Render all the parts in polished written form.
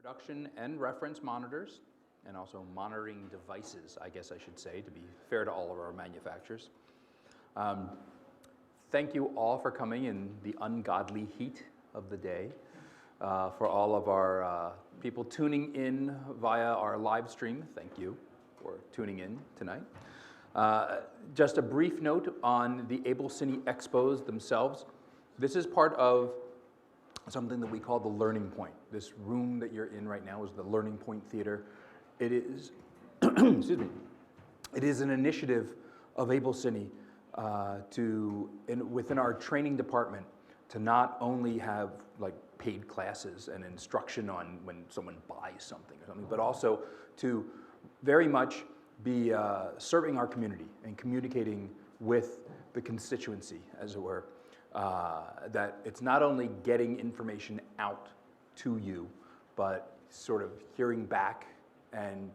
production and reference monitors, and also monitoring devices, I guess I should say, to be fair to all of our manufacturers. Thank you all for coming in the ungodly heat of the day. For all of our people tuning in via our live stream, thank you for tuning in tonight. Just a brief note on the AbelCine EXPOs themselves. This is part of something that we call the Learning Point. This room that you're in right now is the Learning Point Theater. It is, excuse me, it is an initiative of AbelCine within our training department to not only have like paid classes and instruction on when someone buys something or something, but also to very much be serving our community and communicating with the constituency, as it were. That it's not only getting information out to you, but sort of hearing back and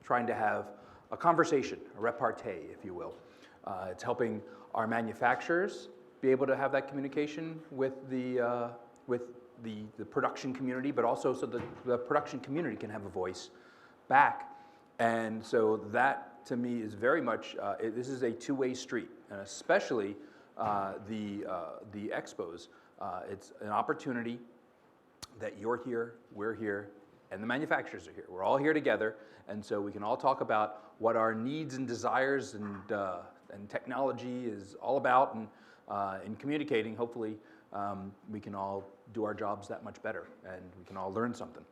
trying to have a conversation, a repartee, if you will. It's helping our manufacturers be able to have that communication with the production community, but also so the production community can have a voice back. And so that, to me, is very much, this is a two-way street, and especially the expos. It's an opportunity that you're here, we're here, and the manufacturers are here. We're all here together, and so we can all talk about what our needs and desires and technology is all about, and in communicating, hopefully, we can all do our jobs that much better, and we can all learn something.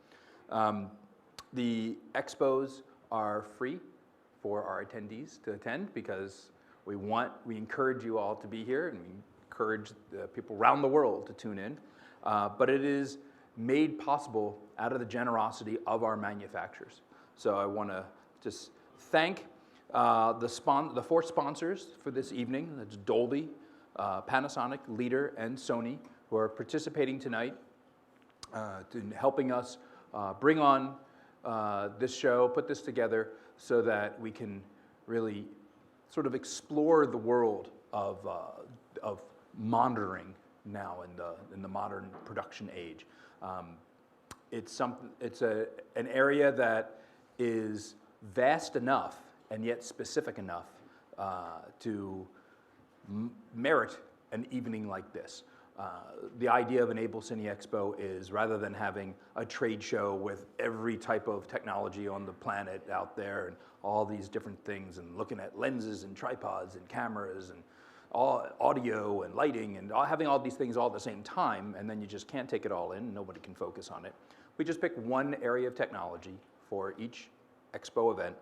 The expos are free for our attendees to attend because we encourage you all to be here, and we encourage the people around the world to tune in. But it is made possible out of the generosity of our manufacturers. So I want to just thank the four sponsors for this evening. That's DOlby, Panasonic, Leader, and Sony, who are participating tonight in helping us bring on this show, put this together so that we can really sort of explore the world of monitoring now in the modern production age. It's an area that is vast enough and yet specific enough to merit an evening like this. The idea of an AbelCine EXPO is, rather than having a trade show with every type of technology on the planet out there and all these different things, and looking at lenses and tripods and cameras and all audio and lighting and having all these things all at the same time, and then you just can't take it all in, nobody can focus on it. We just pick one area of technology for each expo event,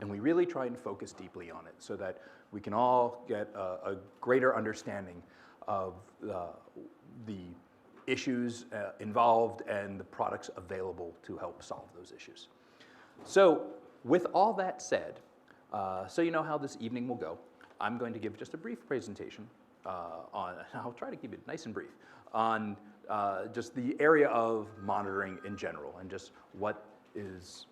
and we really try and focus deeply on it so that we can all get a greater understanding of the issues involved and the products available to help solve those issues. So with all that said, so you know how this evening will go, I'm going to give just a brief presentation on, I'll try to keep it nice and brief, on just the area of monitoring in general and just what is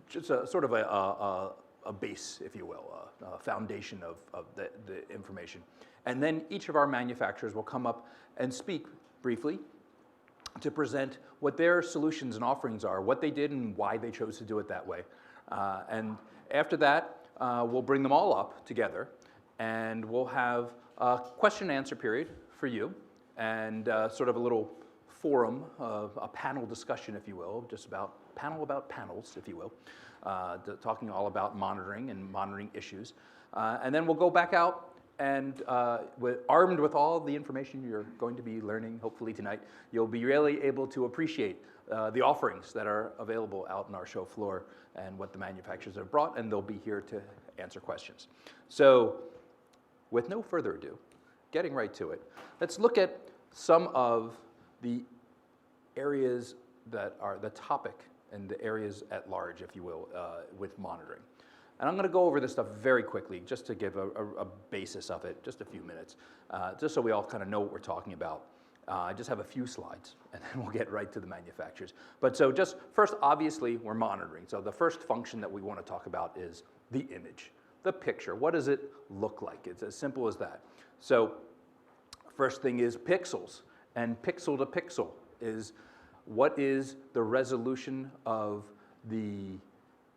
just a sort of a base, if you will, a foundation of the information. And then each of our manufacturers will come up and speak briefly to present what their solutions and offerings are, what they did and why they chose to do it that way. And after that, we'll bring them all up together and we'll have a question and answer period for you and sort of a little forum, a panel discussion, if you will, just panel about panels, if you will, talking all about monitoring and monitoring issues. And then we'll go back out and armed with all the information you're going to be learning, hopefully tonight, you'll be really able to appreciate the offerings that are available out in our show floor and what the manufacturers have brought, and they'll be here to answer questions. So with no further ado, getting right to it, let's look at some of the areas that are the topic and the areas at large, if you will, with monitoring. And I'm going to go over this stuff very quickly just to give a basis of it, just a few minutes, just so we all kind of know what we're talking about. I just have a few slides, and then we'll get right to the manufacturers. But so just first, obviously, we're monitoring. So the first function that we want to talk about is the image, the picture. What does it look like? It's as simple as that. So first thing is pixels, and pixel to pixel is what is the resolution of the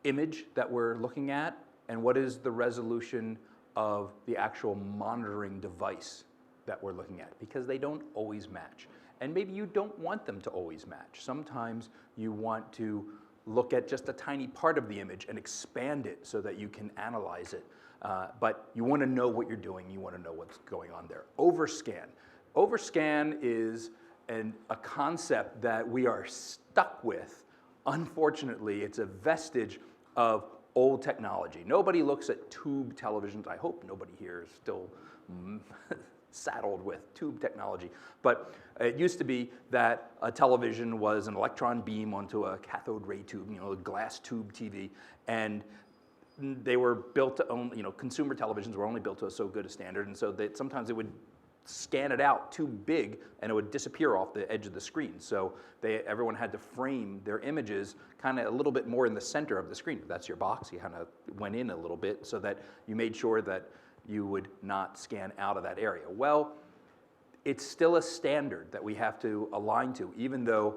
image that we're looking at, and what is the resolution of the actual monitoring device that we're looking at, because they don't always match. And maybe you don't want them to always match. Sometimes you want to look at just a tiny part of the image and expand it so that you can analyze it. But you want to know what you're doing. You want to know what's going on there. Overscan. Overscan is a concept that we are stuck with. Unfortunately, it's a vestige of old technology. Nobody looks at tube televisions. I hope nobody here is still saddled with tube technology. But it used to be that a television was an electron beam onto a cathode ray tube, a glass tube TV, and they were built to only, consumer televisions were only built to so good a standard, and so sometimes it would scan it out too big and it would disappear off the edge of the screen. So everyone had to frame their images kind of a little bit more in the center of the screen. If that's your box, you kind of went in a little bit so that you made sure that you would not scan out of that area. Well, it's still a standard that we have to align to, even though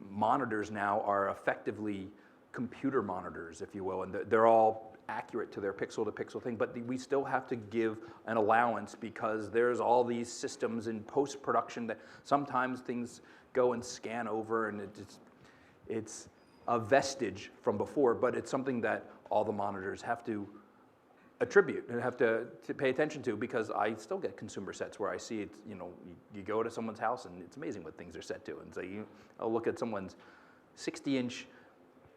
monitors now are effectively computer monitors, if you will, and they're all accurate to their pixel-to-pixel thing, but we still have to give an allowance because there's all these systems in post-production that sometimes things go and scan over, and it's a vestige from before, but it's something that all the monitors have to attribute and have to pay attention to, because I still get consumer sets where I see it, you go to someone's house and it's amazing what things are set to, and so I'll look at someone's 60-inch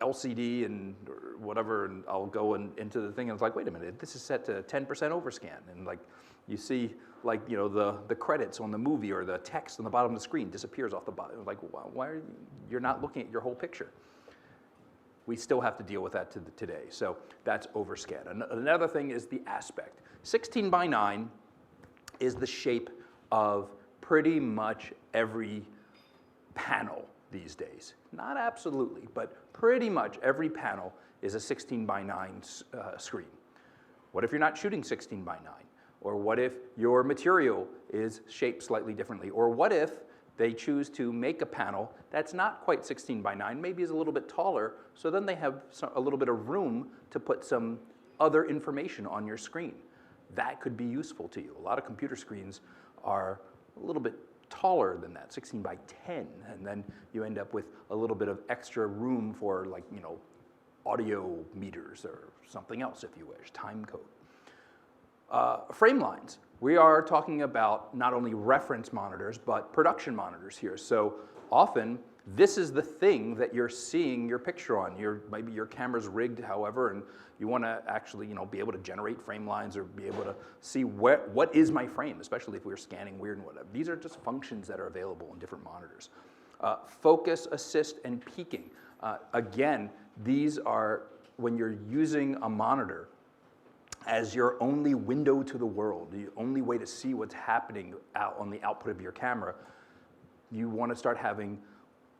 LCD and whatever, and I'll go into the thing and it's like, wait a minute, this is set to 10% overscan, and like you see the credits on the movie or the text on the bottom of the screen disappears off the bottom. Like, why are you're not looking at your whole picture? We still have to deal with that today. So that's overscan. Another thing is the aspect. 16 by 9 is the shape of pretty much every panel these days. Not absolutely, but pretty much every panel is a 16 by 9 screen. What if you're not shooting 16 by 9? Or what if your material is shaped slightly differently? Or what if they choose to make a panel that's not quite 16 by 9, maybe is a little bit taller, so then they have a little bit of room to put some other information on your screen. That could be useful to you. A lot of computer screens are a little bit taller than that, 16 by 10, and then you end up with a little bit of extra room for, like, audio meters or something else, if you wish, time code. Frame lines. We are talking about not only reference monitors, but production monitors here. So often, this is the thing that you're seeing your picture on. Maybe your camera's rigged, however, and you want to actually, be able to generate frame lines or be able to see what is my frame, especially if we're scanning weird and whatever. These are just functions that are available in different monitors. Focus, assist, and peaking. Again, these are when you're using a monitor as your only window to the world, the only way to see what's happening out on the output of your camera. You want to start having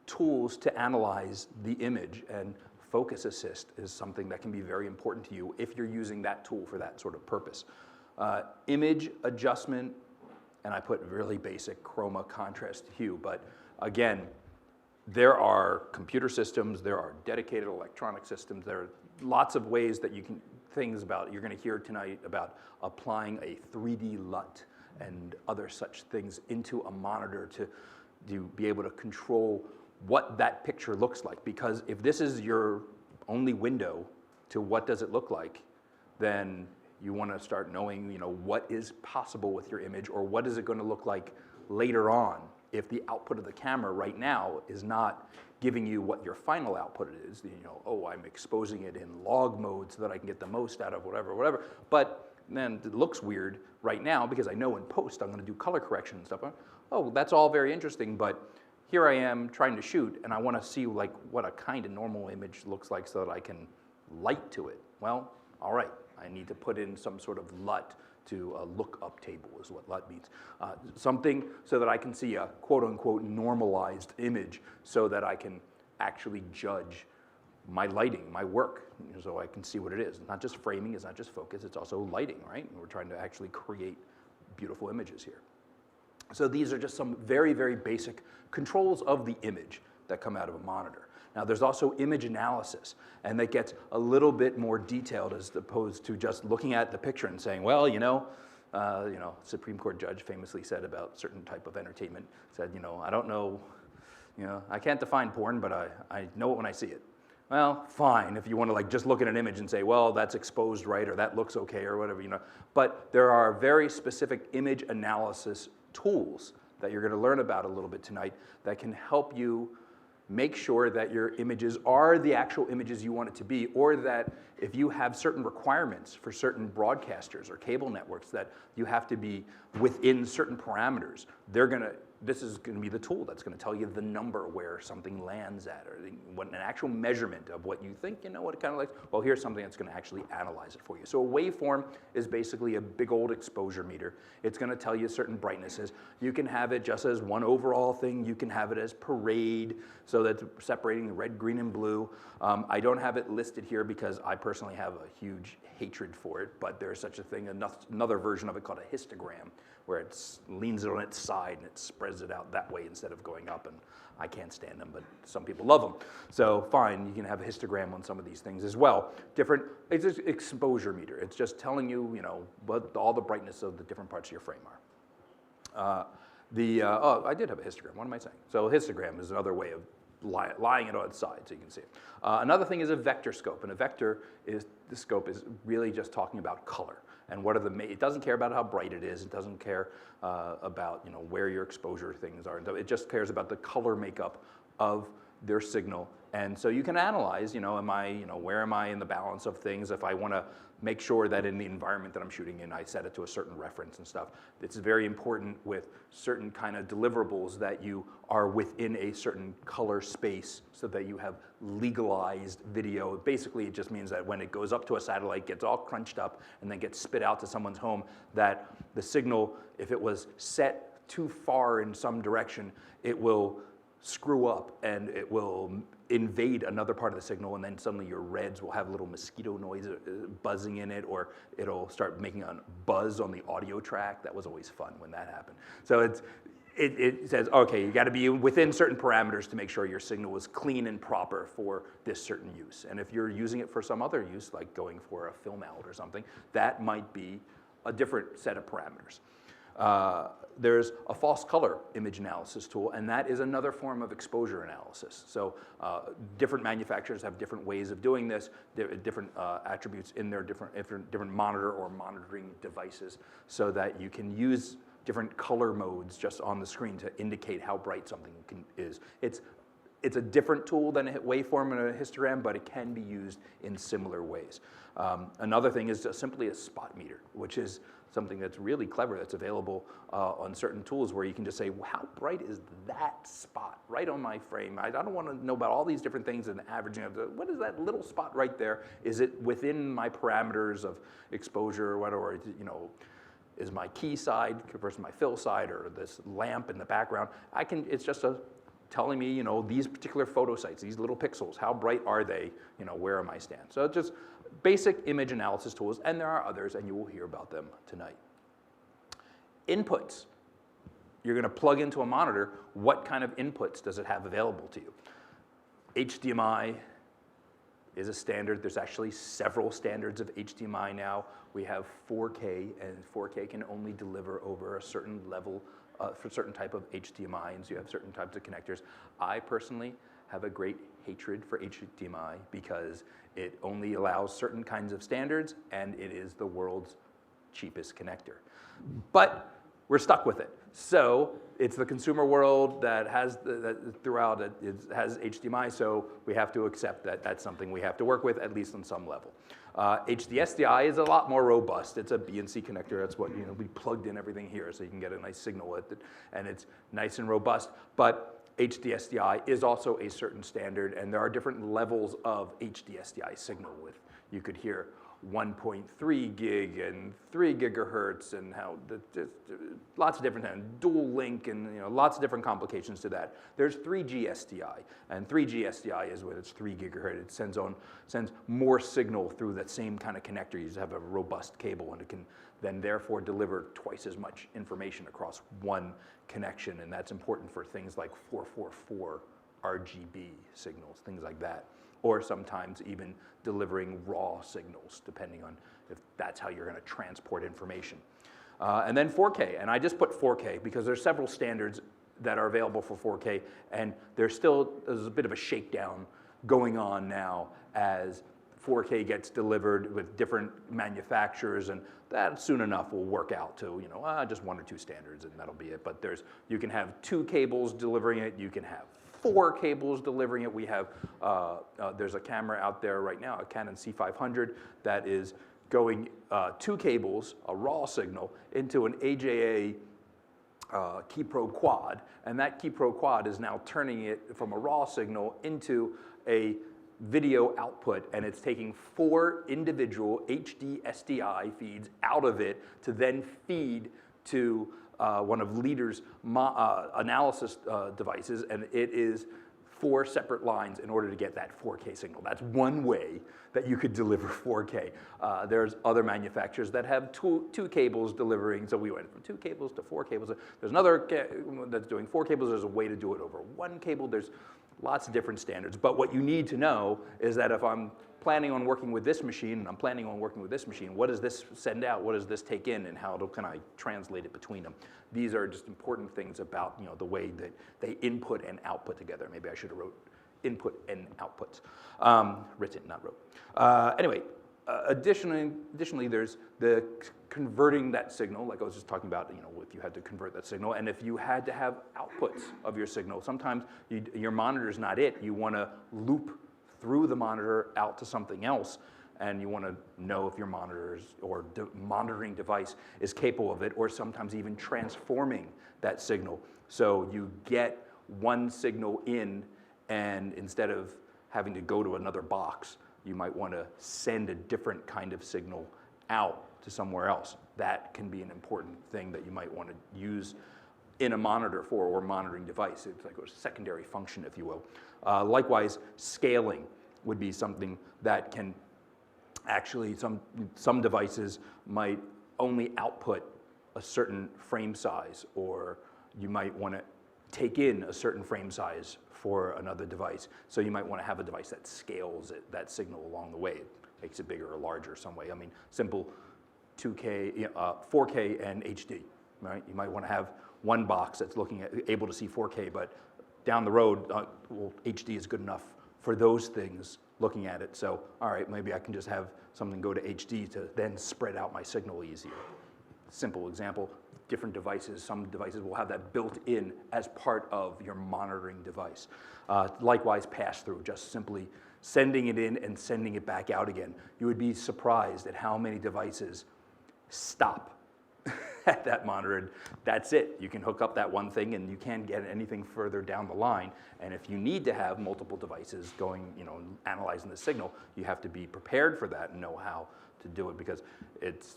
tools to analyze the image, and focus assist is something that can be very important to you if you're using that tool for that sort of purpose. Image adjustment, and I put really basic chroma, contrast, hue, but again, there are computer systems, there are dedicated electronic systems, there are lots of ways that you can, you're going to hear tonight about applying a 3D LUT and other such things into a monitor to be able to control what that picture looks like. Because if this is your only window to what does it look like, then you want to start knowing, what is possible with your image, or what is it going to look like later on if the output of the camera right now is not giving you what your final output is. I'm exposing it in log mode so that I can get the most out of whatever. But then it looks weird right now because I know in post I'm going to do color correction and stuff. Oh, that's all very interesting, but here I am trying to shoot, and I want to see what a kind of normal image looks like so that I can light to it. Well, all right, I need to put in some sort of LUT to a lookup table is what LUT means. Something so that I can see a quote-unquote normalized image so that I can actually judge my lighting, my work, so I can see what it is. Not just framing, it's not just focus, it's also lighting, right? We're trying to actually create beautiful images here. So these are just some very, very basic controls of the image. that come out of a monitor. Now there's also image analysis, and that gets a little bit more detailed as opposed to just looking at the picture and saying, well, Supreme Court judge famously said about certain type of entertainment, said, I don't know, I can't define porn, but I know it when I see it. Well, fine, if you want to like just look at an image and say, well, that's exposed right, or that looks okay, or whatever, But there are very specific image analysis tools that you're going to learn about a little bit tonight that can help you make sure that your images are the actual images you want it to be, or that if you have certain requirements for certain broadcasters or cable networks that you have to be within certain parameters, this is going to be the tool that's going to tell you the number where something lands at, or what an actual measurement of what you think, what it kind of like. Well, here's something that's going to actually analyze it for you. So a waveform is basically a big old exposure meter. It's going to tell you certain brightnesses. You can have it just as one overall thing. You can have it as parade, so that's separating the red, green, and blue. I don't have it listed here because I personally have a huge hatred for it, but there's such a thing, another version of it called a histogram, where it leans it on its side and it spreads it out that way instead of going up. And I can't stand them, but some people love them. So fine, you can have a histogram on some of these things as well. It's just exposure meter. It's just telling you, what all the brightness of the different parts of your frame are. I did have a histogram. What am I saying? So a histogram is another way of lying it on its side so you can see it. Another thing is a vector scope, and the scope is really just talking about color. And it doesn't care about how bright it is. It doesn't care about where your exposure things are. It just cares about the color makeup of their signal. And so you can analyze, where am I in the balance of things? If I want to make sure that in the environment that I'm shooting in, I set it to a certain reference and stuff. It's very important with certain kind of deliverables that you are within a certain color space so that you have legalized video. Basically, it just means that when it goes up to a satellite, gets all crunched up, and then gets spit out to someone's home, that the signal, if it was set too far in some direction, it will screw up and it will invade another part of the signal, and then suddenly your reds will have a little mosquito noise buzzing in it, or it'll start making a buzz on the audio track. That was always fun when that happened. So it says, okay, you got to be within certain parameters to make sure your signal is clean and proper for this certain use. And if you're using it for some other use, like going for a film out or something, that might be a different set of parameters. There's a false color image analysis tool, and that is another form of exposure analysis. So different manufacturers have different ways of doing this, different attributes in their different monitor or monitoring devices, so that you can use different color modes just on the screen to indicate how bright something is. It's a different tool than a waveform and a histogram, but it can be used in similar ways. Another thing is just simply a spot meter, which is something that's really clever that's available on certain tools, where you can just say, well, how bright is that spot right on my frame? I don't want to know about all these different things and averaging of what is that little spot right there? Is it within my parameters of exposure or whatever? Is my key side versus my fill side, or this lamp in the background? It's just telling me, these particular photo sites, these little pixels, how bright are they? Where am I stand? So just basic image analysis tools, and there are others, and you will hear about them tonight. Inputs. You're going to plug into a monitor. What kind of inputs does it have available to you? HDMI is a standard. There's actually several standards of HDMI now. We have 4K, and 4K can only deliver over a certain level for certain type of HDMI, and so you have certain types of connectors. I personally have a great hatred for HDMI because it only allows certain kinds of standards, and it is the world's cheapest connector. But we're stuck with it. So it's the consumer world that has throughout it has HDMI, so we have to accept that that's something we have to work with, at least on some level. HDSDI is a lot more robust. It's a BNC connector. That's what we plugged in everything here, so you can get a nice signal with it, and it's nice and robust. But HDSDI is also a certain standard, and there are different levels of HDSDI signal. You could hear 1.3 gig and 3 gigahertz, and lots of different dual link, and lots of different complications to that. There's 3G SDI, and 3G SDI is when it's 3 gigahertz. It sends more signal through that same kind of connector. You just have a robust cable, and it can then therefore deliver twice as much information across one connection, and that's important for things like 444 RGB signals, things like that. Or sometimes even delivering raw signals, depending on if that's how you're going to transport information. And then 4K, and I just put 4K because there's several standards that are available for 4K, and there's a bit of a shakedown going on now as 4K gets delivered with different manufacturers, and that soon enough will work out to just 1 or 2 standards, and that'll be it. But you can have 2 cables delivering it, you can have 4 cables delivering it. We have there's a camera out there right now, a Canon C500, that is going 2 cables, a raw signal, into an AJA KeyPro quad, and that KeyPro quad is now turning it from a raw signal into a video output, and it's taking 4 individual HD SDI feeds out of it to then feed to one of Leader's analysis devices, and it is 4 separate lines in order to get that 4K signal. That's one way that you could deliver 4K. There's other manufacturers that have two cables delivering, so we went from 2 cables to 4 cables. There's another that's doing 4 cables. There's a way to do it over 1 cable. There's lots of different standards, but what you need to know is that if I'm planning on working with this machine, and I'm planning on working with this machine, what does this send out, what does this take in, and how can I translate it between them? These are just important things about the way that they input and output together. Maybe I should have wrote input and outputs. Written, not wrote. Anyway, additionally, there's the converting that signal, like I was just talking about, if you had to convert that signal, and if you had to have outputs of your signal, sometimes your monitor's not it. You want to loop through the monitor out to something else, and you want to know if your monitoring device is capable of it, or sometimes even transforming that signal. So you get one signal in, and instead of having to go to another box, you might want to send a different kind of signal out to somewhere else. That can be an important thing that you might want to use in a monitor or monitoring device. It's like a secondary function, if you will. Likewise, scaling would be something that can actually, some devices might only output a certain frame size, or you might want to take in a certain frame size for another device. So you might want to have a device that scales that signal along the way. It makes it bigger or larger some way. I mean, simple 2K, 4K and HD, right? You might want to have one box that's able to see 4K, but down the road, HD is good enough for those things looking at it. So, all right, maybe I can just have something go to HD to then spread out my signal easier. Simple example, different devices, some devices will have that built in as part of your monitoring device. Likewise, pass-through, just simply sending it in and sending it back out again. You would be surprised at how many devices stop at that monitor. That's it. You can hook up that one thing and you can't get anything further down the line. And if you need to have multiple devices going, analyzing the signal, you have to be prepared for that and know how to do it, because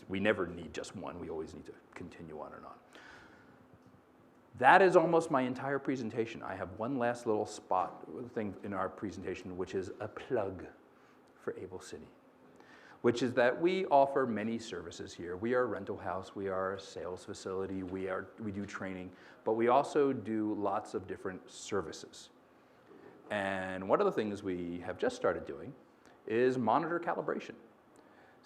we never need just one. We always need to continue on and on. That is almost my entire presentation. I have one last little thing in our presentation, which is a plug for AbelCine, which is that we offer many services here. We are a rental house, we are a sales facility, we do training, but we also do lots of different services. And one of the things we have just started doing is monitor calibration.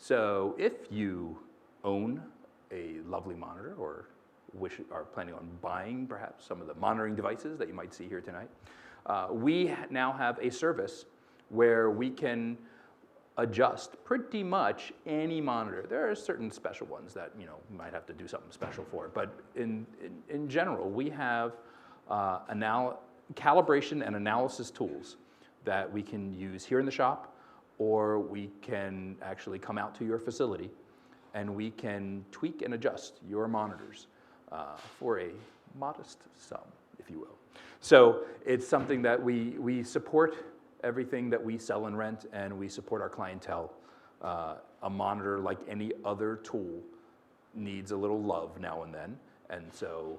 So if you own a lovely monitor, or are planning on buying perhaps some of the monitoring devices that you might see here tonight, we now have a service where we can adjust pretty much any monitor. There are certain special ones that you might have to do something special for, but in general, we have calibration and analysis tools that we can use here in the shop, or we can actually come out to your facility and we can tweak and adjust your monitors for a modest sum, if you will. So it's something that we support everything that we sell and rent, and we support our clientele. A monitor, like any other tool, needs a little love now and then, and so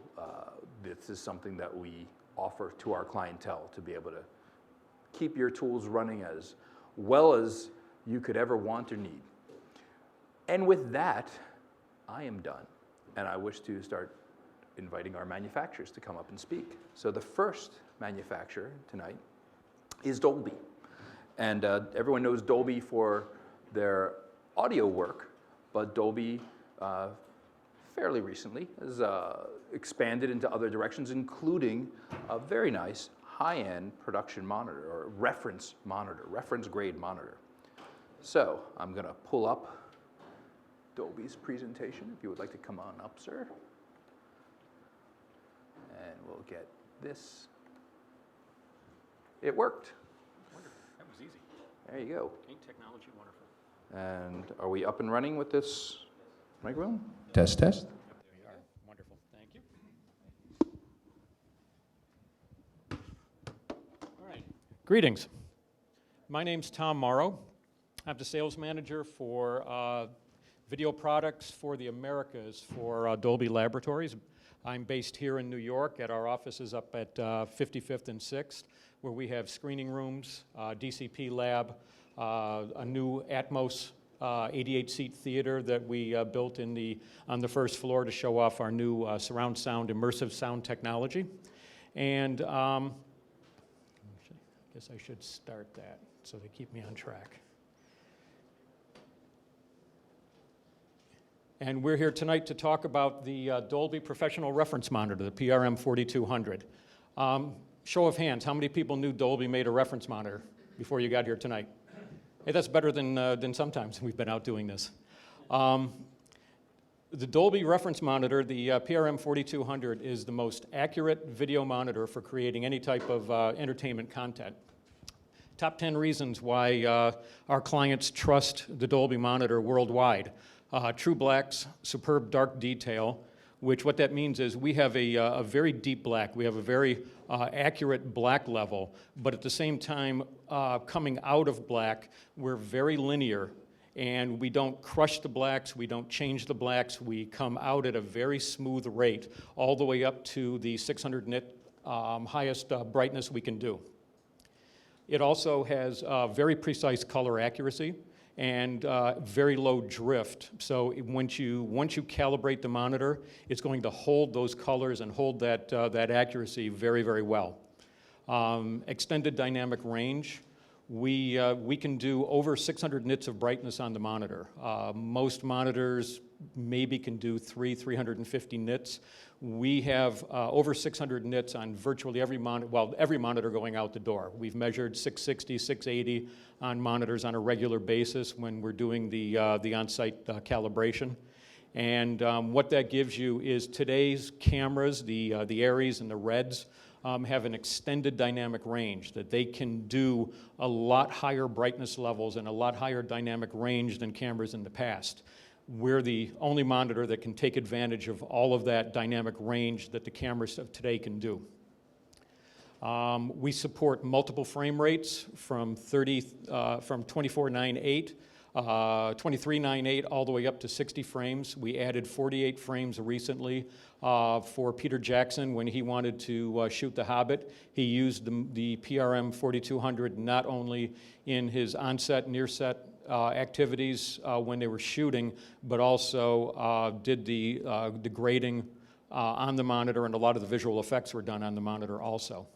this is something that we offer to our clientele to be able to keep your tools running as well as you could ever want or need. And with that, I am done, and I wish to start inviting our manufacturers to come up and speak. So the first manufacturer tonight is Dolby. And everyone knows Dolby for their audio work, but Dolby fairly recently has expanded into other directions, including a very nice high-end production monitor, or reference grade monitor. So I'm going to pull up Dolby's presentation, if you would like to come on up, sir. And we'll get this. It worked. Wonderful. That was easy. There you go. Ain't technology wonderful? And are we up and running with this microphone? Test, test. Yep, there you are. Wonderful. Thank you. All right. Greetings. My name's Tom Morrow. I'm the sales manager for video products for the Americas for Dolby Laboratories. I'm based here in New York at our offices up at 55th and 6th, where we have screening rooms, DCP lab, a new Atmos 88-seat theater that we built on the first floor to show off our new surround sound, immersive sound technology. And I guess I should start that so they keep me on track. And we're here tonight to talk about the Dolby Professional Reference Monitor, the PRM 4200. Show of hands, how many people knew Dolby made a reference monitor before you got here tonight? Hey, that's better than sometimes we've been out doing this. The Dolby reference monitor, the PRM 4200, is the most accurate video monitor for creating any type of entertainment content. Top 10 reasons why our clients trust the Dolby monitor worldwide. True blacks, superb dark detail, which what that means is we have a very deep black. We have a very accurate black level, but at the same time, coming out of black, we're very linear, and we don't crush the blacks, we don't change the blacks, we come out at a very smooth rate, all the way up to the 600 nit highest brightness we can do. It also has very precise color accuracy and very low drift. So once you calibrate the monitor, it's going to hold those colors and hold that accuracy very, very well. Extended dynamic range. We can do over 600 nits of brightness on the monitor. Most monitors maybe can do 350 nits. We have over 600 nits on virtually every monitor, well, every monitor going out the door. We've measured 660, 680 on monitors on a regular basis when we're doing the on-site calibration. And what that gives you is today's cameras, the Aries and the Reds, have an extended dynamic range, that they can do a lot higher brightness levels and a lot higher dynamic range than cameras in the past. We're the only monitor that can take advantage of all of that dynamic range that the cameras of today can do. We support multiple frame rates from 24.98, 23.98 all the way up to 60 frames. We added 48 frames recently for Peter Jackson when he wanted to shoot The Hobbit. He used the PRM 4200 not only in his on-set, near-set activities when they were shooting, but also did the grading on the monitor, and a lot of the visual effects were done on the monitor also.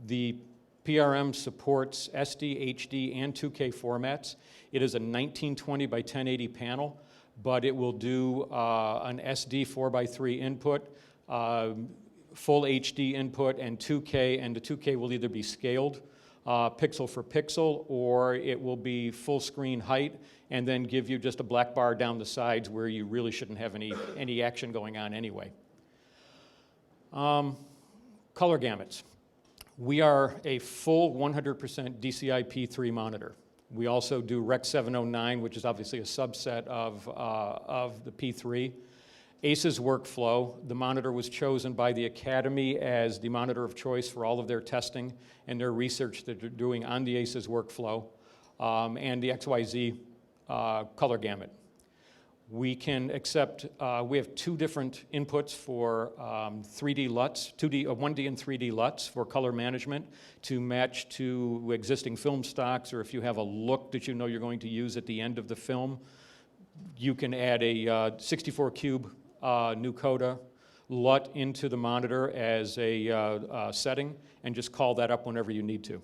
The PRM supports SD, HD, and 2K formats. It is a 1920 by 1080 panel, but it will do an SD 4:3 input, full HD input, and 2K, and the 2K will either be scaled pixel for pixel, or it will be full screen height and then give you just a black bar down the sides where you really shouldn't have any action going on anyway. Color gamuts. We are a full 100% DCI P3 monitor. We also do Rec 709, which is obviously a subset of the P3. ACES workflow, the monitor was chosen by the Academy as the monitor of choice for all of their testing and their research that they're doing on the ACES workflow, and the XYZ color gamut. We can accept, we have two different inputs for 3D LUTs, 1D and 3D LUTs for color management to match to existing film stocks, or if you have a look that you know you're going to use at the end of the film, you can add a 64 cube new Coda LUT into the monitor as a setting and just call that up whenever you need to.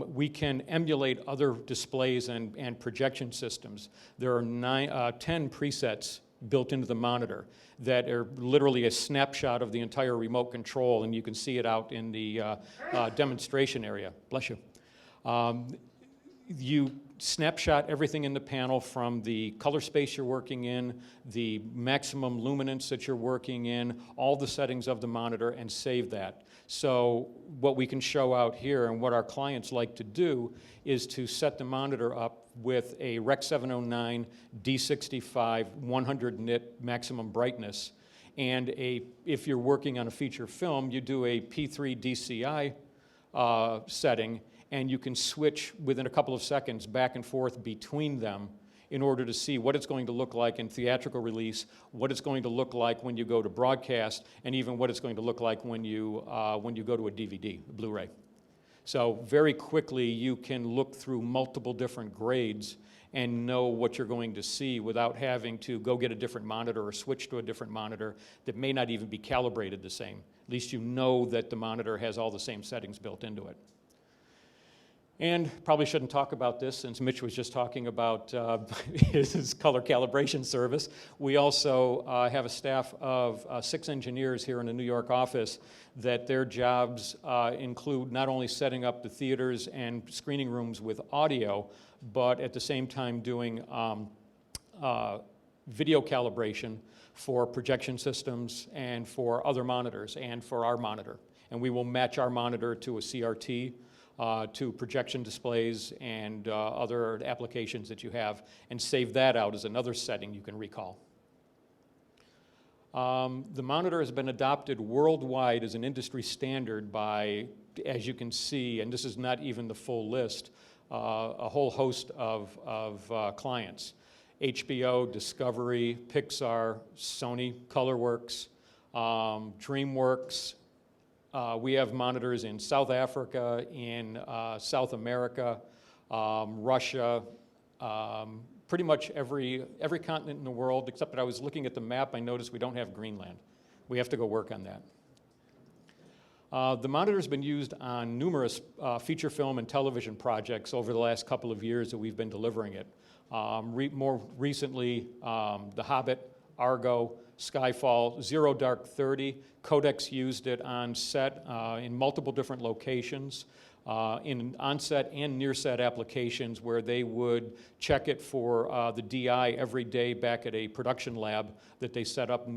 We can emulate other displays and projection systems. There are 10 presets built into the monitor that are literally a snapshot of the entire remote control, and you can see it out in the demonstration area. Bless you. You snapshot everything in the panel from the color space you're working in, the maximum luminance that you're working in, all the settings of the monitor, and save that. So what we can show out here and what our clients like to do is to set the monitor up with a Rec 709 D65 100 nit maximum brightness, and if you're working on a feature film, you do a P3 DCI setting, and you can switch within a couple of seconds back and forth between them in order to see what it's going to look like in theatrical release, what it's going to look like when you go to broadcast, and even what it's going to look like when you go to a DVD, a Blu-ray. So very quickly you can look through multiple different grades and know what you're going to see without having to go get a different monitor or switch to a different monitor that may not even be calibrated the same. At least you know that the monitor has all the same settings built into it. And probably shouldn't talk about this since Mitch was just talking about his color calibration service. We also have a staff of 6 engineers here in the New York office that their jobs include not only setting up the theaters and screening rooms with audio, but at the same time doing video calibration for projection systems and for other monitors and for our monitor. And we will match our monitor to a CRT, to projection displays and other applications that you have, and save that out as another setting you can recall. The monitor has been adopted worldwide as an industry standard by, as you can see, and this is not even the full list, a whole host of clients. HBO, Discovery, Pixar, Sony, ColorWorks, DreamWorks. We have monitors in South Africa, in South America, Russia, pretty much every continent in the world, except that I was looking at the map, I noticed we don't have Greenland. We have to go work on that. The monitor's been used on numerous feature film and television projects over the last couple of years that we've been delivering it. More recently, The Hobbit, Argo, Skyfall, Zero Dark 30. Kodak's used it on set in multiple different locations, in on-set and near-set applications where they would check it for the DI every day back at a production lab that they set up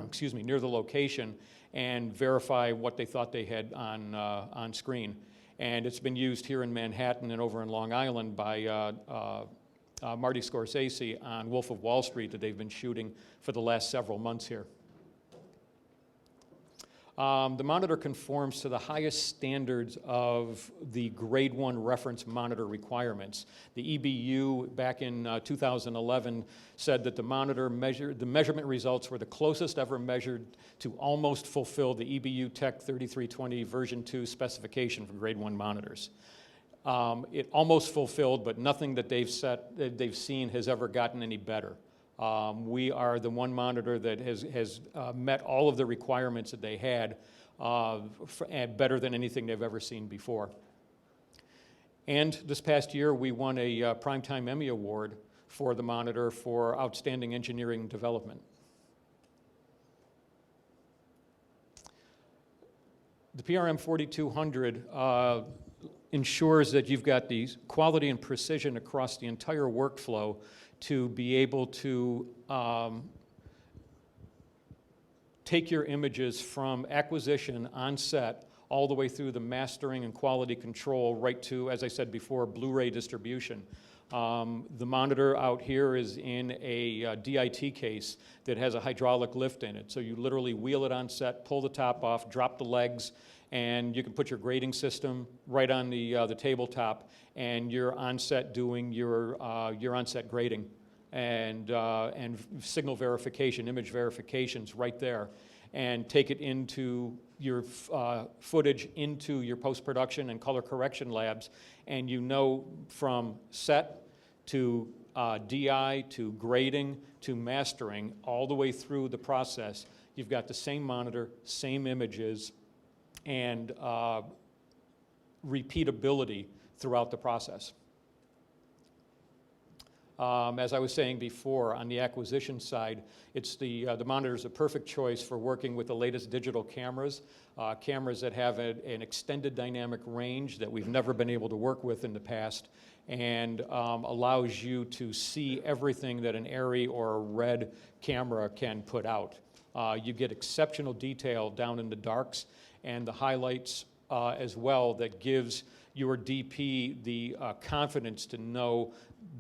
excuse me, near the location and verify what they thought they had on screen. And it's been used here in Manhattan and over in Long Island by Marty Scorsese on Wolf of Wall Street that they've been shooting for the last several months here. The monitor conforms to the highest standards of the grade 1 reference monitor requirements. The EBU back in 2011 said that the measurement results were the closest ever measured to almost fulfill the EBU Tech 3320 version 2 specification for grade 1 monitors. It almost fulfilled, but nothing that they've seen has ever gotten any better. We are the one monitor that has met all of the requirements that they had better than anything they've ever seen before. And this past year, we won a Primetime Emmy Award for the monitor for outstanding engineering development. The PRM 4200 ensures that you've got the quality and precision across the entire workflow to be able to take your images from acquisition on set all the way through the mastering and quality control right to, as I said before, Blu-ray distribution. The monitor out here is in a DIT case that has a hydraulic lift in it. So you literally wheel it on set, pull the top off, drop the legs, and you can put your grading system right on the tabletop, and you're on set doing your on-set grading and signal verification, image verifications right there, and take it into your footage into your post-production and color correction labs, and you know from set to DI to grading to mastering, all the way through the process, you've got the same monitor, same images, and repeatability throughout the process. As I was saying before, on the acquisition side, it's the monitor is a perfect choice for working with the latest digital cameras, cameras that have an extended dynamic range that we've never been able to work with in the past, and allows you to see everything that an ARRI or a RED camera can put out. You get exceptional detail down in the darks and the highlights as well that gives your DP the confidence to know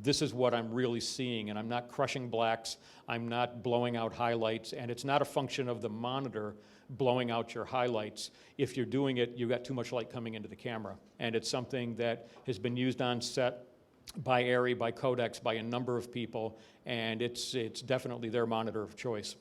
this is what I'm really seeing, and I'm not crushing blacks, I'm not blowing out highlights, and it's not a function of the monitor blowing out your highlights. If you're doing it, you've got too much light coming into the camera, and it's something that has been used on set by ARRI, by Codex, by a number of people, and it's definitely their monitor of choice.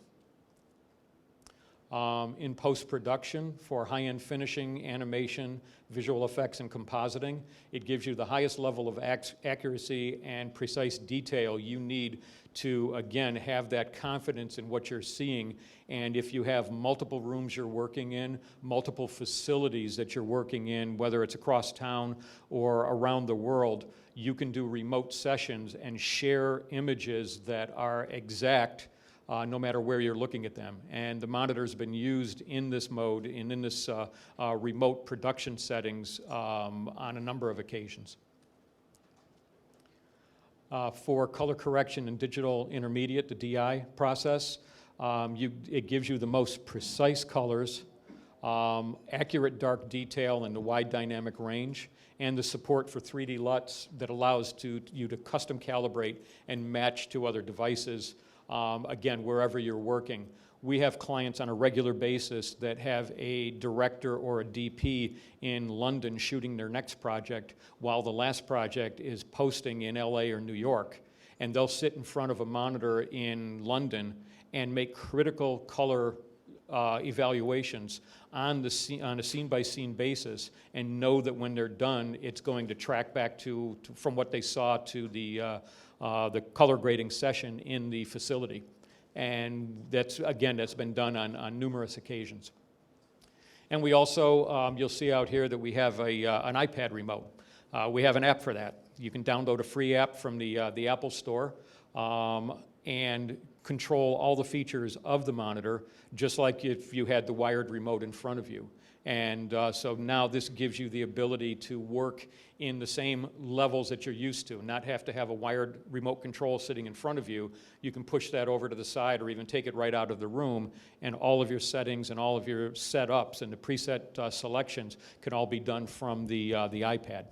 In post-production for high-end finishing, animation, visual effects, and compositing, it gives you the highest level of accuracy and precise detail you need to, again, have that confidence in what you're seeing. And if you have multiple rooms you're working in, multiple facilities that you're working in, whether it's across town or around the world, you can do remote sessions and share images that are exact no matter where you're looking at them. And the monitor's been used in this mode and in this remote production settings on a number of occasions. For color correction and digital intermediate, the DI process, it gives you the most precise colors, accurate dark detail and the wide dynamic range, and the support for 3D LUTs that allows you to custom calibrate and match to other devices, again, wherever you're working. We have clients on a regular basis that have a director or a DP in London shooting their next project while the last project is posting in LA or New York. And they'll sit in front of a monitor in London and make critical color evaluations on a scene-by-scene basis and know that when they're done, it's going to track back from what they saw to the color grading session in the facility. And that's been done on numerous occasions. And we also, you'll see out here that we have an iPad remote. We have an app for that. You can download a free app from the Apple Store and control all the features of the monitor, just like if you had the wired remote in front of you. And so now this gives you the ability to work in the same levels that you're used to, not have to have a wired remote control sitting in front of you. You can push that over to the side or even take it right out of the room, and all of your settings and all of your setups and the preset selections can all be done from the iPad.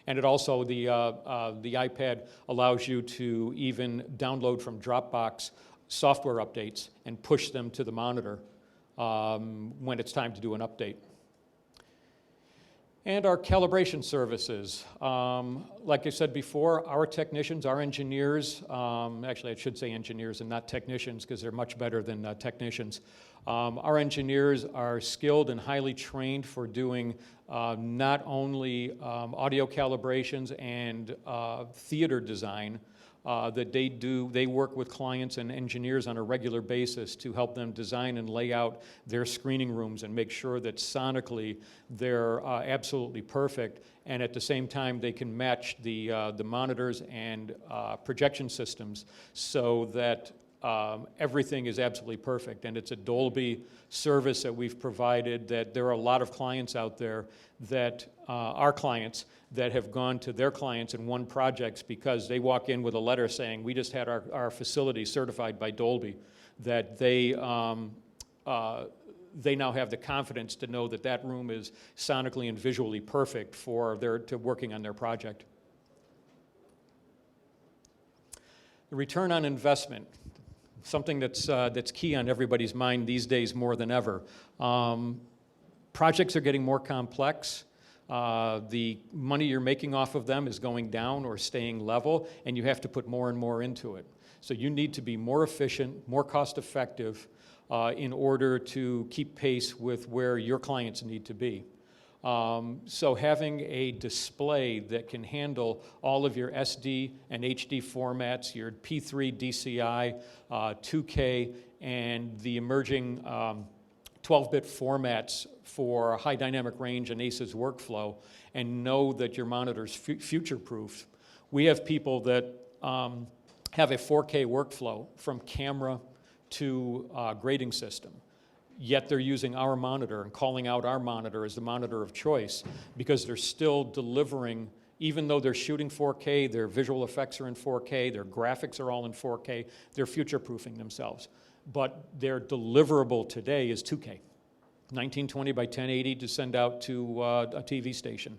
And it also, the iPad allows you to even download from Dropbox software updates and push them to the monitor when it's time to do an update. And our calibration services. Like I said before, our technicians, our engineers, actually I should say engineers and not technicians because they're much better than technicians. Our engineers are skilled and highly trained for doing not only audio calibrations and theater design, that they work with clients and engineers on a regular basis to help them design and lay out their screening rooms and make sure that sonically they're absolutely perfect, and at the same time they can match the monitors and projection systems so that everything is absolutely perfect. And it's a DOlby service that we've provided that there are a lot of clients out there that our clients that have gone to their clients and won projects because they walk in with a letter saying, we just had our facility certified by DOlby, that they now have the confidence to know that that room is sonically and visually perfect for working on their project. The return on investment, something that's key on everybody's mind these days more than ever. Projects are getting more complex. The money you're making off of them is going down or staying level, and you have to put more and more into it. So you need to be more efficient, more cost-effective in order to keep pace with where your clients need to be. So having a display that can handle all of your SD and HD formats, your P3 DCI, 2K, and the emerging 12-bit formats for high dynamic range and ACES workflow, and know that your monitor's future-proof. We have people that have a 4K workflow from camera to grading system, yet they're using our monitor and calling out our monitor as the monitor of choice because they're still delivering, even though they're shooting 4K, their visual effects are in 4K, their graphics are all in 4K, they're future-proofing themselves. But their deliverable today is 2K, 1920 by 1080 to send out to a TV station,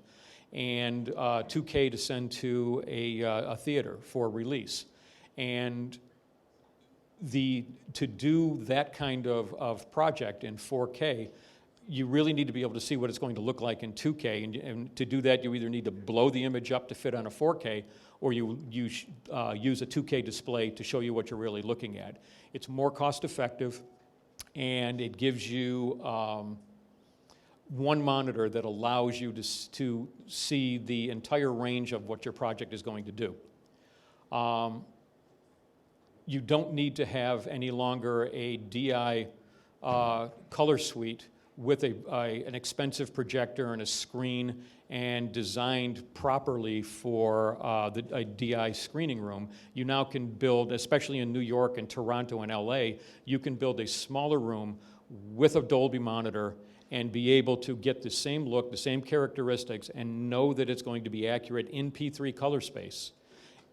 and 2K to send to a theater for release. And to do that kind of project in 4K, you really need to be able to see what it's going to look like in 2K, and to do that, you either need to blow the image up to fit on a 4K, or you use a 2K display to show you what you're really looking at. It's more cost-effective, and it gives you one monitor that allows you to see the entire range of what your project is going to do. You don't need to have any longer a DI color suite with an expensive projector and a screen and designed properly for a DI screening room. You now can build, especially in New York and Toronto and LA, you can build a smaller room with a Dolby monitor and be able to get the same look, the same characteristics, and know that it's going to be accurate in P3 color space,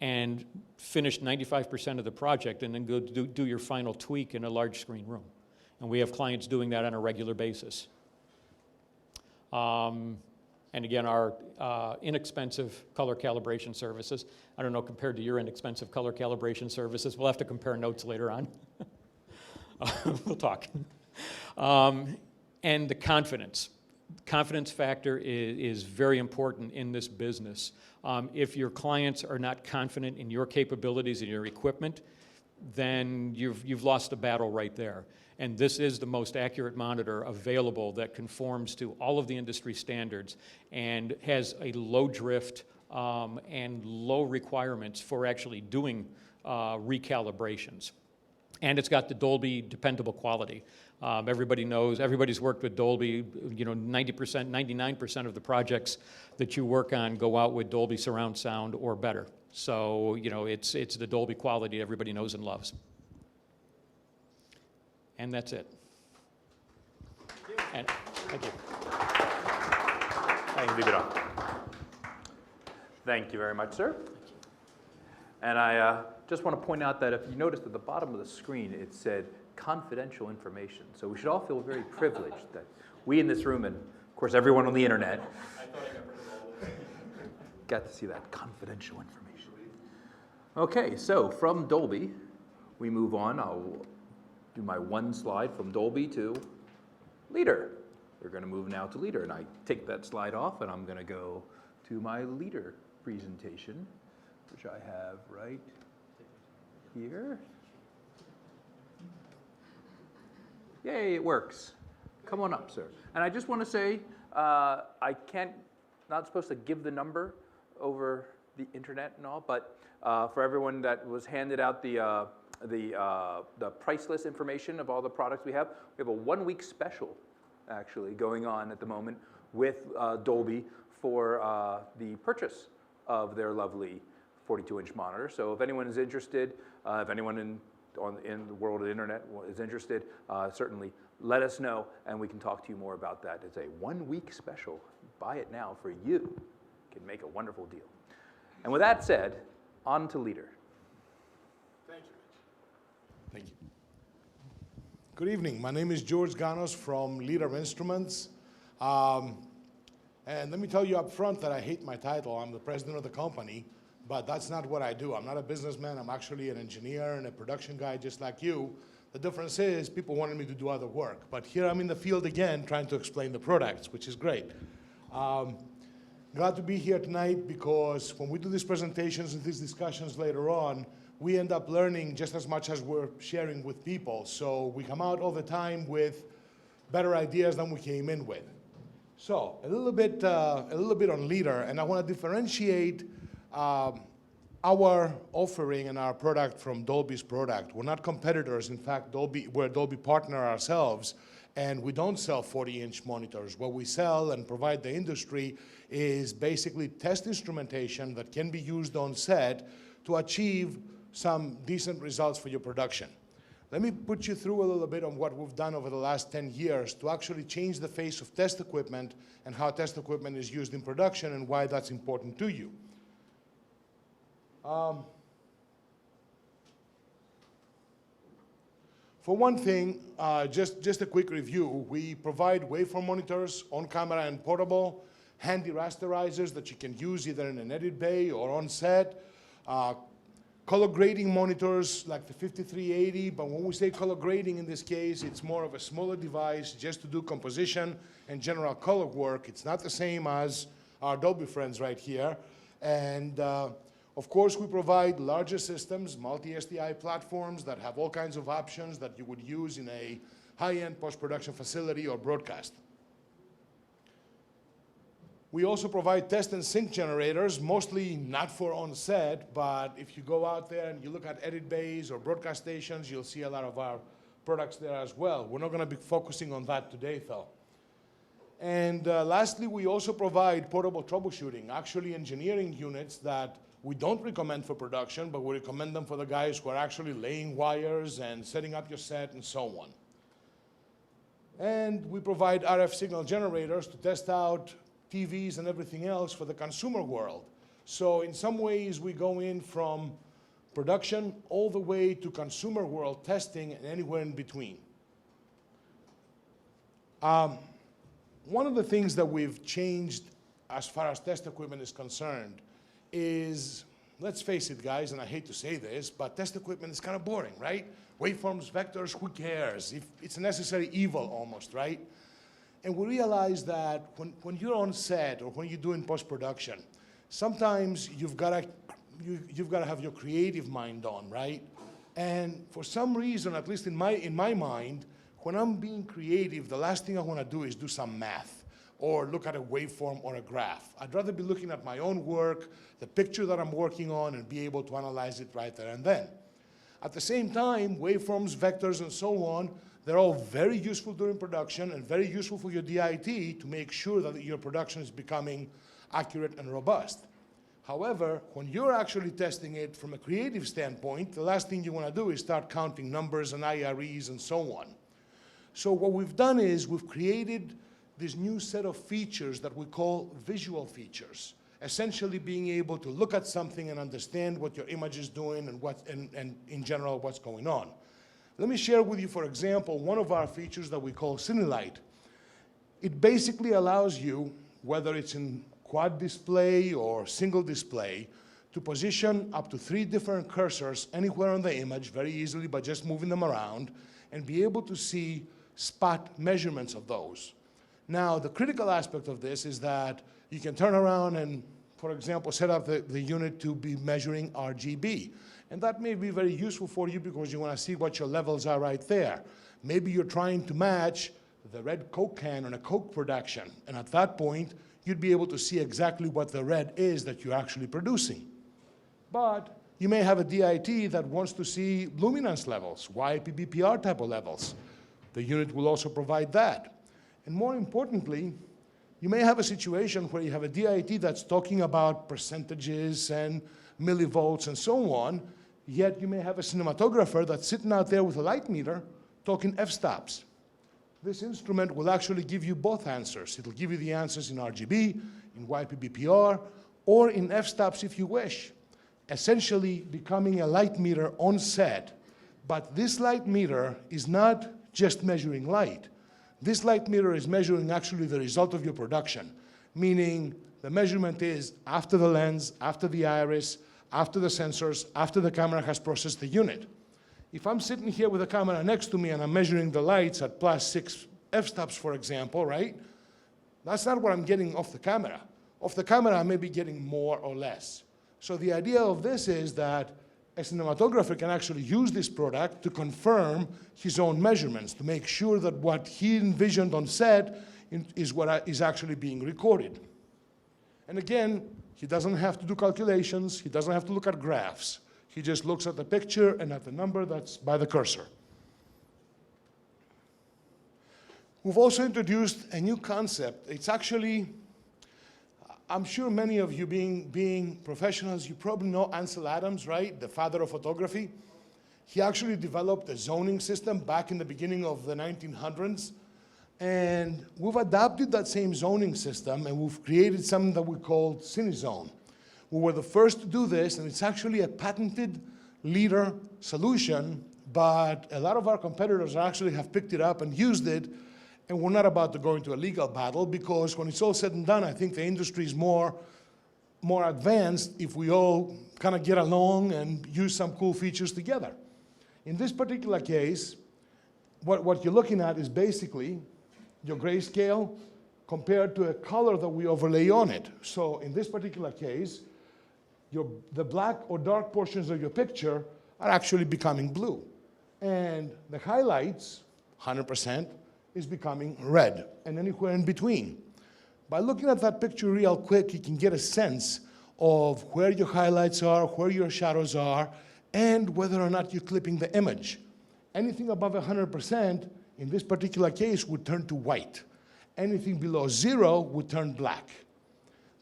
and finish 95% of the project and then go do your final tweak in a large screen room. And we have clients doing that on a regular basis. And again, our inexpensive color calibration services, I don't know, compared to your inexpensive color calibration services, we'll have to compare notes later on. We'll talk. And the confidence. Confidence factor is very important in this business. If your clients are not confident in your capabilities and your equipment, then you've lost the battle right there. And this is the most accurate monitor available that conforms to all of the industry standards and has a low drift and low requirements for actually doing recalibrations. And it's got the Dolby dependable quality. Everybody knows, everybody's worked with Dolby, 90%, 99% of the projects that you work on go out with Dolby surround sound or better. So, it's the Dolby quality everybody knows and loves. And that's it. And thank you. I can leave it on. Thank you very much, sir. And I just want to point out that if you noticed at the bottom of the screen, it said confidential information. So we should all feel very privileged that we in this room, and of course everyone on the internet, got to see that confidential information. Okay, so from Dolby, we move on. I'll do my one slide from Dolby to Leader. We're going to move now to Leader, and I take that slide off, and I'm going to go to my Leader presentation, which I have right here. Yay, it works. Come on up, sir. And I just want to say, not supposed to give the number over the internet and all, but for everyone that was handed out the price list information of all the products we have a 1-week special actually going on at the moment with Dolby for the purchase of their lovely 42-inch monitor. So if anyone is interested, if anyone in the world of the internet is interested, certainly let us know and we can talk to you more about that. It's a 1-week special. Buy it now for you. Can make a wonderful deal. And with that said, on to Leader. Thank you. Thank you. Good evening. My name is George Ganos from Leader Instruments. And let me tell you up front that I hate my title. I'm the president of the company, but that's not what I do. I'm not a businessman. I'm actually an engineer and a production guy just like you. The difference is people wanted me to do other work. But here I'm in the field again trying to explain the products, which is great. Glad to be here tonight because when we do these presentations and these discussions later on, we end up learning just as much as we're sharing with people. So we come out all the time with better ideas than we came in with. So a little bit on leader, and I want to differentiate our offering and our product from Dolby's product. We're not competitors. In fact, we're a Dolby partner ourselves, and we don't sell 40-inch monitors. What we sell and provide the industry is basically test instrumentation that can be used on set to achieve some decent results for your production. Let me put you through a little bit on what we've done over the last 10 years to actually change the face of test equipment and how test equipment is used in production and why that's important to you. For one thing, just a quick review. We provide waveform monitors, on camera and portable, handy rasterizers that you can use either in an edit bay or on set, color grading monitors like the 5380, but when we say color grading in this case, it's more of a smaller device just to do composition and general color work. It's not the same as our Dolby friends right here. And of course, we provide larger systems, multi-SDI platforms that have all kinds of options that you would use in a high-end post-production facility or broadcast. We also provide test and sync generators, mostly not for on-set, but if you go out there and you look at edit bays or broadcast stations, you'll see a lot of our products there as well. We're not going to be focusing on that today, though. And lastly, we also provide portable troubleshooting, actually engineering units that we don't recommend for production, but we recommend them for the guys who are actually laying wires and setting up your set and so on. And we provide RF signal generators to test out TVs and everything else for the consumer world. So in some ways, we go in from production all the way to consumer world testing and anywhere in between. One of the things that we've changed as far as test equipment is concerned is, let's face it, guys, and I hate to say this, but test equipment is kind of boring, right? Waveforms, vectors, who cares? It's a necessary evil almost, right? And we realize that when you're on set or when you're doing post-production, sometimes you've got to have your creative mind on, right? And for some reason, at least in my mind, when I'm being creative, the last thing I want to do is do some math or look at a waveform or a graph. I'd rather be looking at my own work, the picture that I'm working on, and be able to analyze it right there and then. At the same time, waveforms, vectors, and so on, they're all very useful during production and very useful for your DIT to make sure that your production is becoming accurate and robust. However, when you're actually testing it from a creative standpoint, the last thing you want to do is start counting numbers and IREs and so on. So what we've done is we've created this new set of features that we call visual features, essentially being able to look at something and understand what your image is doing and in general what's going on. Let me share with you, for example, one of our features that we call CineLight. It basically allows you, whether it's in quad display or single display, to position up to 3 different cursors anywhere on the image very easily by just moving them around and be able to see spot measurements of those. Now, the critical aspect of this is that you can turn around and, for example, set up the unit to be measuring RGB. And that may be very useful for you because you want to see what your levels are right there. Maybe you're trying to match the red Coke can on a Coke production. And at that point, you'd be able to see exactly what the red is that you're actually producing. But you may have a DIT that wants to see luminance levels, YPBPR type of levels. The unit will also provide that. And more importantly, you may have a situation where you have a DIT that's talking about percentages and millivolts and so on, yet you may have a cinematographer that's sitting out there with a light meter talking f-stops. This instrument will actually give you both answers. It'll give you the answers in RGB, in YPBPR, or in f-stops if you wish, essentially becoming a light meter on set. But this light meter is not just measuring light. This light meter is measuring actually the result of your production, meaning the measurement is after the lens, after the iris, after the sensors, after the camera has processed the unit. If I'm sitting here with a camera next to me and I'm measuring the lights at +6 f-stops, for example, right? That's not what I'm getting off the camera. Off the camera, I may be getting more or less. So the idea of this is that a cinematographer can actually use this product to confirm his own measurements, to make sure that what he envisioned on set is what is actually being recorded. And again, he doesn't have to do calculations. He doesn't have to look at graphs. He just looks at the picture and at the number that's by the cursor. We've also introduced a new concept. It's actually, I'm sure many of you being professionals, you probably know Ansel Adams, right? The father of photography. He actually developed a zoning system back in the beginning of the 1900s. And we've adopted that same zoning system and we've created something that we call CineZone. We were the first to do this, and it's actually a patented leader solution, but a lot of our competitors actually have picked it up and used it, and we're not about to go into a legal battle because when it's all said and done, I think the industry is more advanced if we all kind of get along and use some cool features together. In this particular case, what you're looking at is basically your grayscale compared to a color that we overlay on it. So in this particular case, the black or dark portions of your picture are actually becoming blue. And the highlights, 100%, is becoming red, and anywhere in between. By looking at that picture real quick, you can get a sense of where your highlights are, where your shadows are, and whether or not you're clipping the image. Anything above 100%, in this particular case, would turn to white. Anything below 0 would turn black.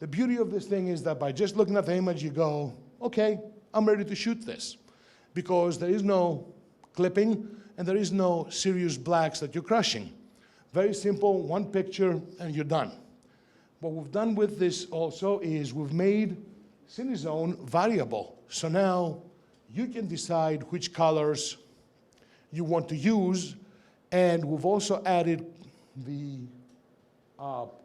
The beauty of this thing is that by just looking at the image, you go, okay, I'm ready to shoot this. Because there is no clipping, and there is no serious blacks that you're crushing. Very simple, one picture, and you're done. What we've done with this also is we've made CineZone variable. So now you can decide which colors you want to use, and we've also added the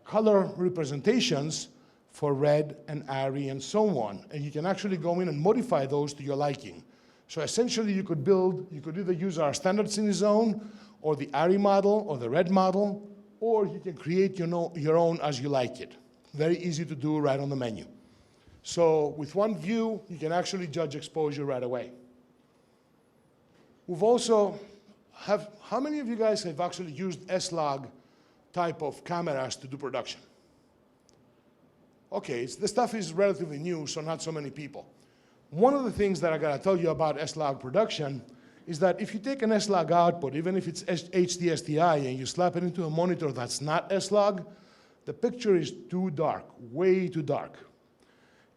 color representations for red and ARRI and so on. And you can actually go in and modify those to your liking. So essentially you could either use our standard CineZone or the ARRI model or the red model, or you can create your own as you like it. Very easy to do right on the menu. So with one view, you can actually judge exposure right away. We've also how many of you guys have actually used S-Log type of cameras to do production? Okay, the stuff is relatively new, so not so many people. One of the things that I gotta tell you about S-Log production is that if you take an S-Log output, even if it's HD SDI, and you slap it into a monitor that's not S-Log, the picture is too dark, way too dark.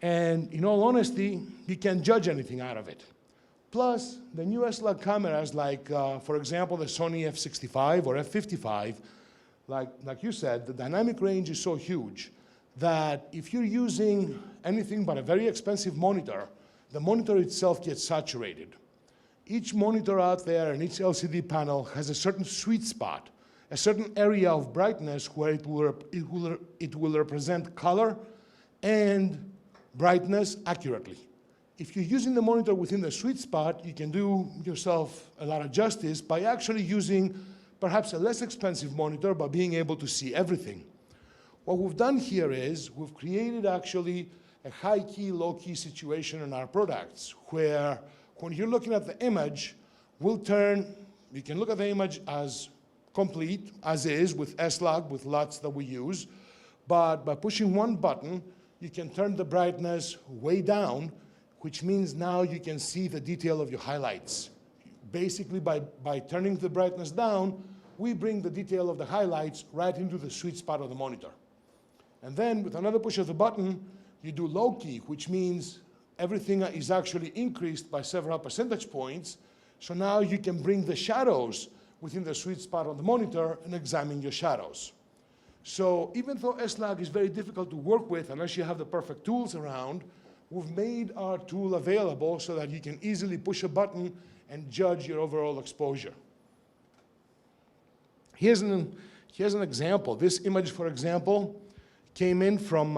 And in all honesty, you can't judge anything out of it. Plus, the new S-Log cameras, like, for example, the Sony F65 or F55, like you said, the dynamic range is so huge that if you're using anything but a very expensive monitor, the monitor itself gets saturated. Each monitor out there and each LCD panel has a certain sweet spot, a certain area of brightness where it will represent color and brightness accurately. If you're using the monitor within the sweet spot, you can do yourself a lot of justice by actually using perhaps a less expensive monitor but being able to see everything. What we've done here is we've created actually a high-key, low-key situation in our products where when you're looking at the image, you can look at the image as complete, as is, with S-Log, with LUTs that we use, but by pushing one button, you can turn the brightness way down, which means now you can see the detail of your highlights. Basically, by turning the brightness down, we bring the detail of the highlights right into the sweet spot of the monitor. And then with another push of the button, you do low key, which means everything is actually increased by several percentage points. So now you can bring the shadows within the sweet spot on the monitor and examine your shadows. So even though S-Log is very difficult to work with unless you have the perfect tools around, we've made our tool available so that you can easily push a button and judge your overall exposure. Here's an example. This image, for example, came in from,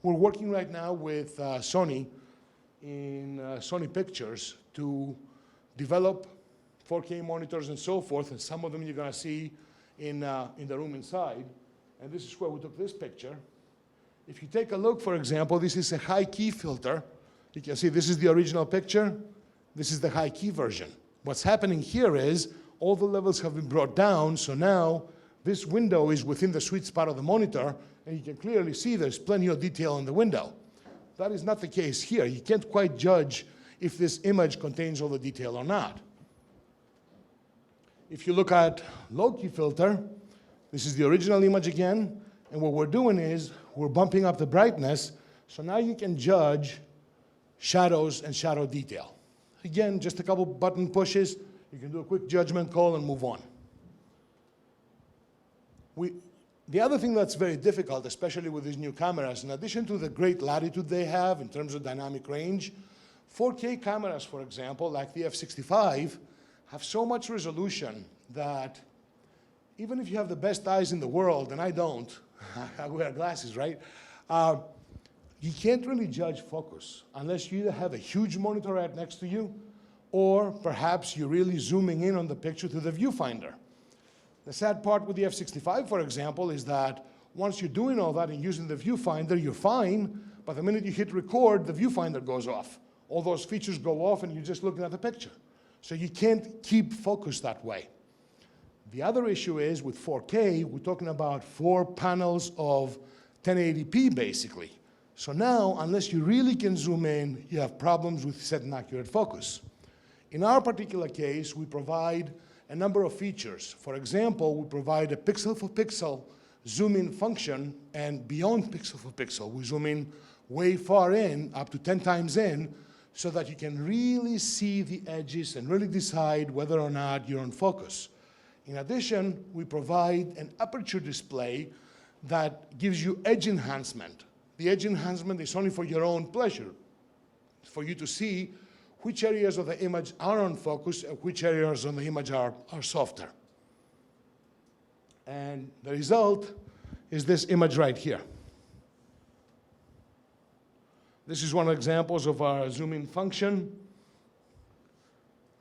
we're working right now with Sony in Sony Pictures to develop 4K monitors and so forth, and some of them you're gonna see in the room inside. And this is where we took this picture. If you take a look, for example, this is a high key filter. You can see this is the original picture. This is the high key version. What's happening here is all the levels have been brought down, so now this window is within the sweet spot of the monitor, and you can clearly see there's plenty of detail in the window. That is not the case here. You can't quite judge if this image contains all the detail or not. If you look at low-key filter, this is the original image again, and what we're doing is we're bumping up the brightness, so now you can judge shadows and shadow detail. Again, just a couple button pushes, you can do a quick judgment call and move on. The other thing that's very difficult, especially with these new cameras, in addition to the great latitude they have in terms of dynamic range, 4K cameras, for example, like the F65, have so much resolution that even if you have the best eyes in the world, and I don't, I wear glasses, right? You can't really judge focus unless you either have a huge monitor right next to you, or perhaps you're really zooming in on the picture through the viewfinder. The sad part with the F65, for example, is that once you're doing all that and using the viewfinder, you're fine, but the minute you hit record, the viewfinder goes off. All those features go off and you're just looking at the picture. So you can't keep focus that way. The other issue is with 4K, we're talking about 4 panels of 1080p basically. So now, unless you really can zoom in, you have problems with setting accurate focus. In our particular case, we provide a number of features. For example, we provide a pixel-for-pixel zoom-in function, and beyond pixel-for-pixel, we zoom in way far in, up to 10 times in, so that you can really see the edges and really decide whether or not you're on focus. In addition, we provide an aperture display that gives you edge enhancement. The edge enhancement is only for your own pleasure, for you to see which areas of the image are on focus and which areas on the image are softer. And the result is this image right here. This is one of the examples of our zoom-in function.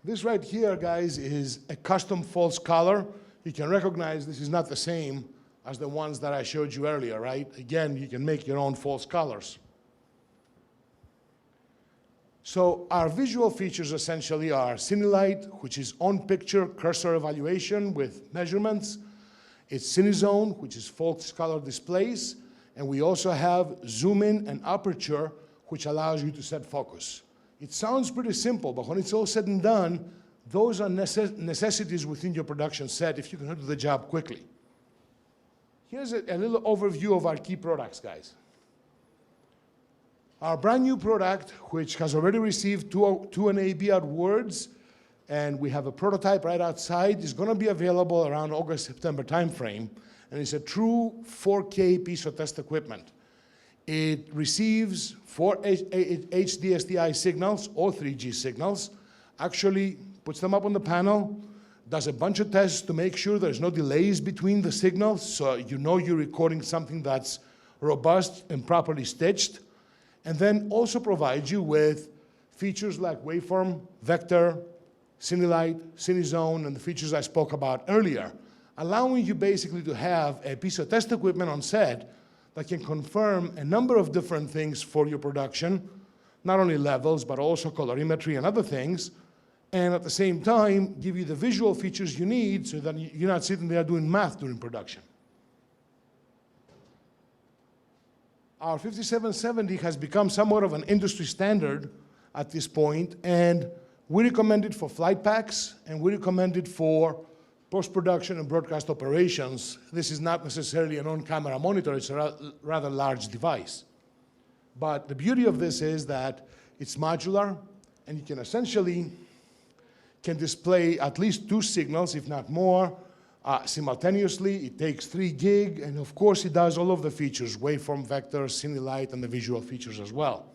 This right here, guys, is a custom false color. You can recognize this is not the same as the ones that I showed you earlier, right? Again, you can make your own false colors. So our visual features essentially are CineLight, which is on-picture cursor evaluation with measurements. It's CineZone, which is false color displays. And we also have zoom-in and aperture, which allows you to set focus. It sounds pretty simple, but when it's all said and done, those are necessities within your production set if you can do the job quickly. Here's a little overview of our key products, guys. Our brand new product, which has already received two NAB awards, and we have a prototype right outside, is going to be available around August-September timeframe, and it's a true 4K piece of test equipment. It receives 4 HDSDI signals or 3G signals, actually puts them up on the panel, does a bunch of tests to make sure there's no delays between the signals, so you know you're recording something that's robust and properly stitched, and then also provides you with features like waveform, vector, CineLight, CineZone, and the features I spoke about earlier, allowing you basically to have a piece of test equipment on set that can confirm a number of different things for your production, not only levels, but also colorimetry and other things, and at the same time, give you the visual features you need so that you're not sitting there doing math during production. Our 5770 has become somewhat of an industry standard at this point, and we recommend it for flight packs, and we recommend it for post-production and broadcast operations. This is not necessarily an on-camera monitor, it's a rather large device. But the beauty of this is that it's modular, and you can essentially display at least 2 signals, if not more, simultaneously. It takes 3 gig, and of course it does all of the features, waveform, vector, CineLight, and the visual features as well.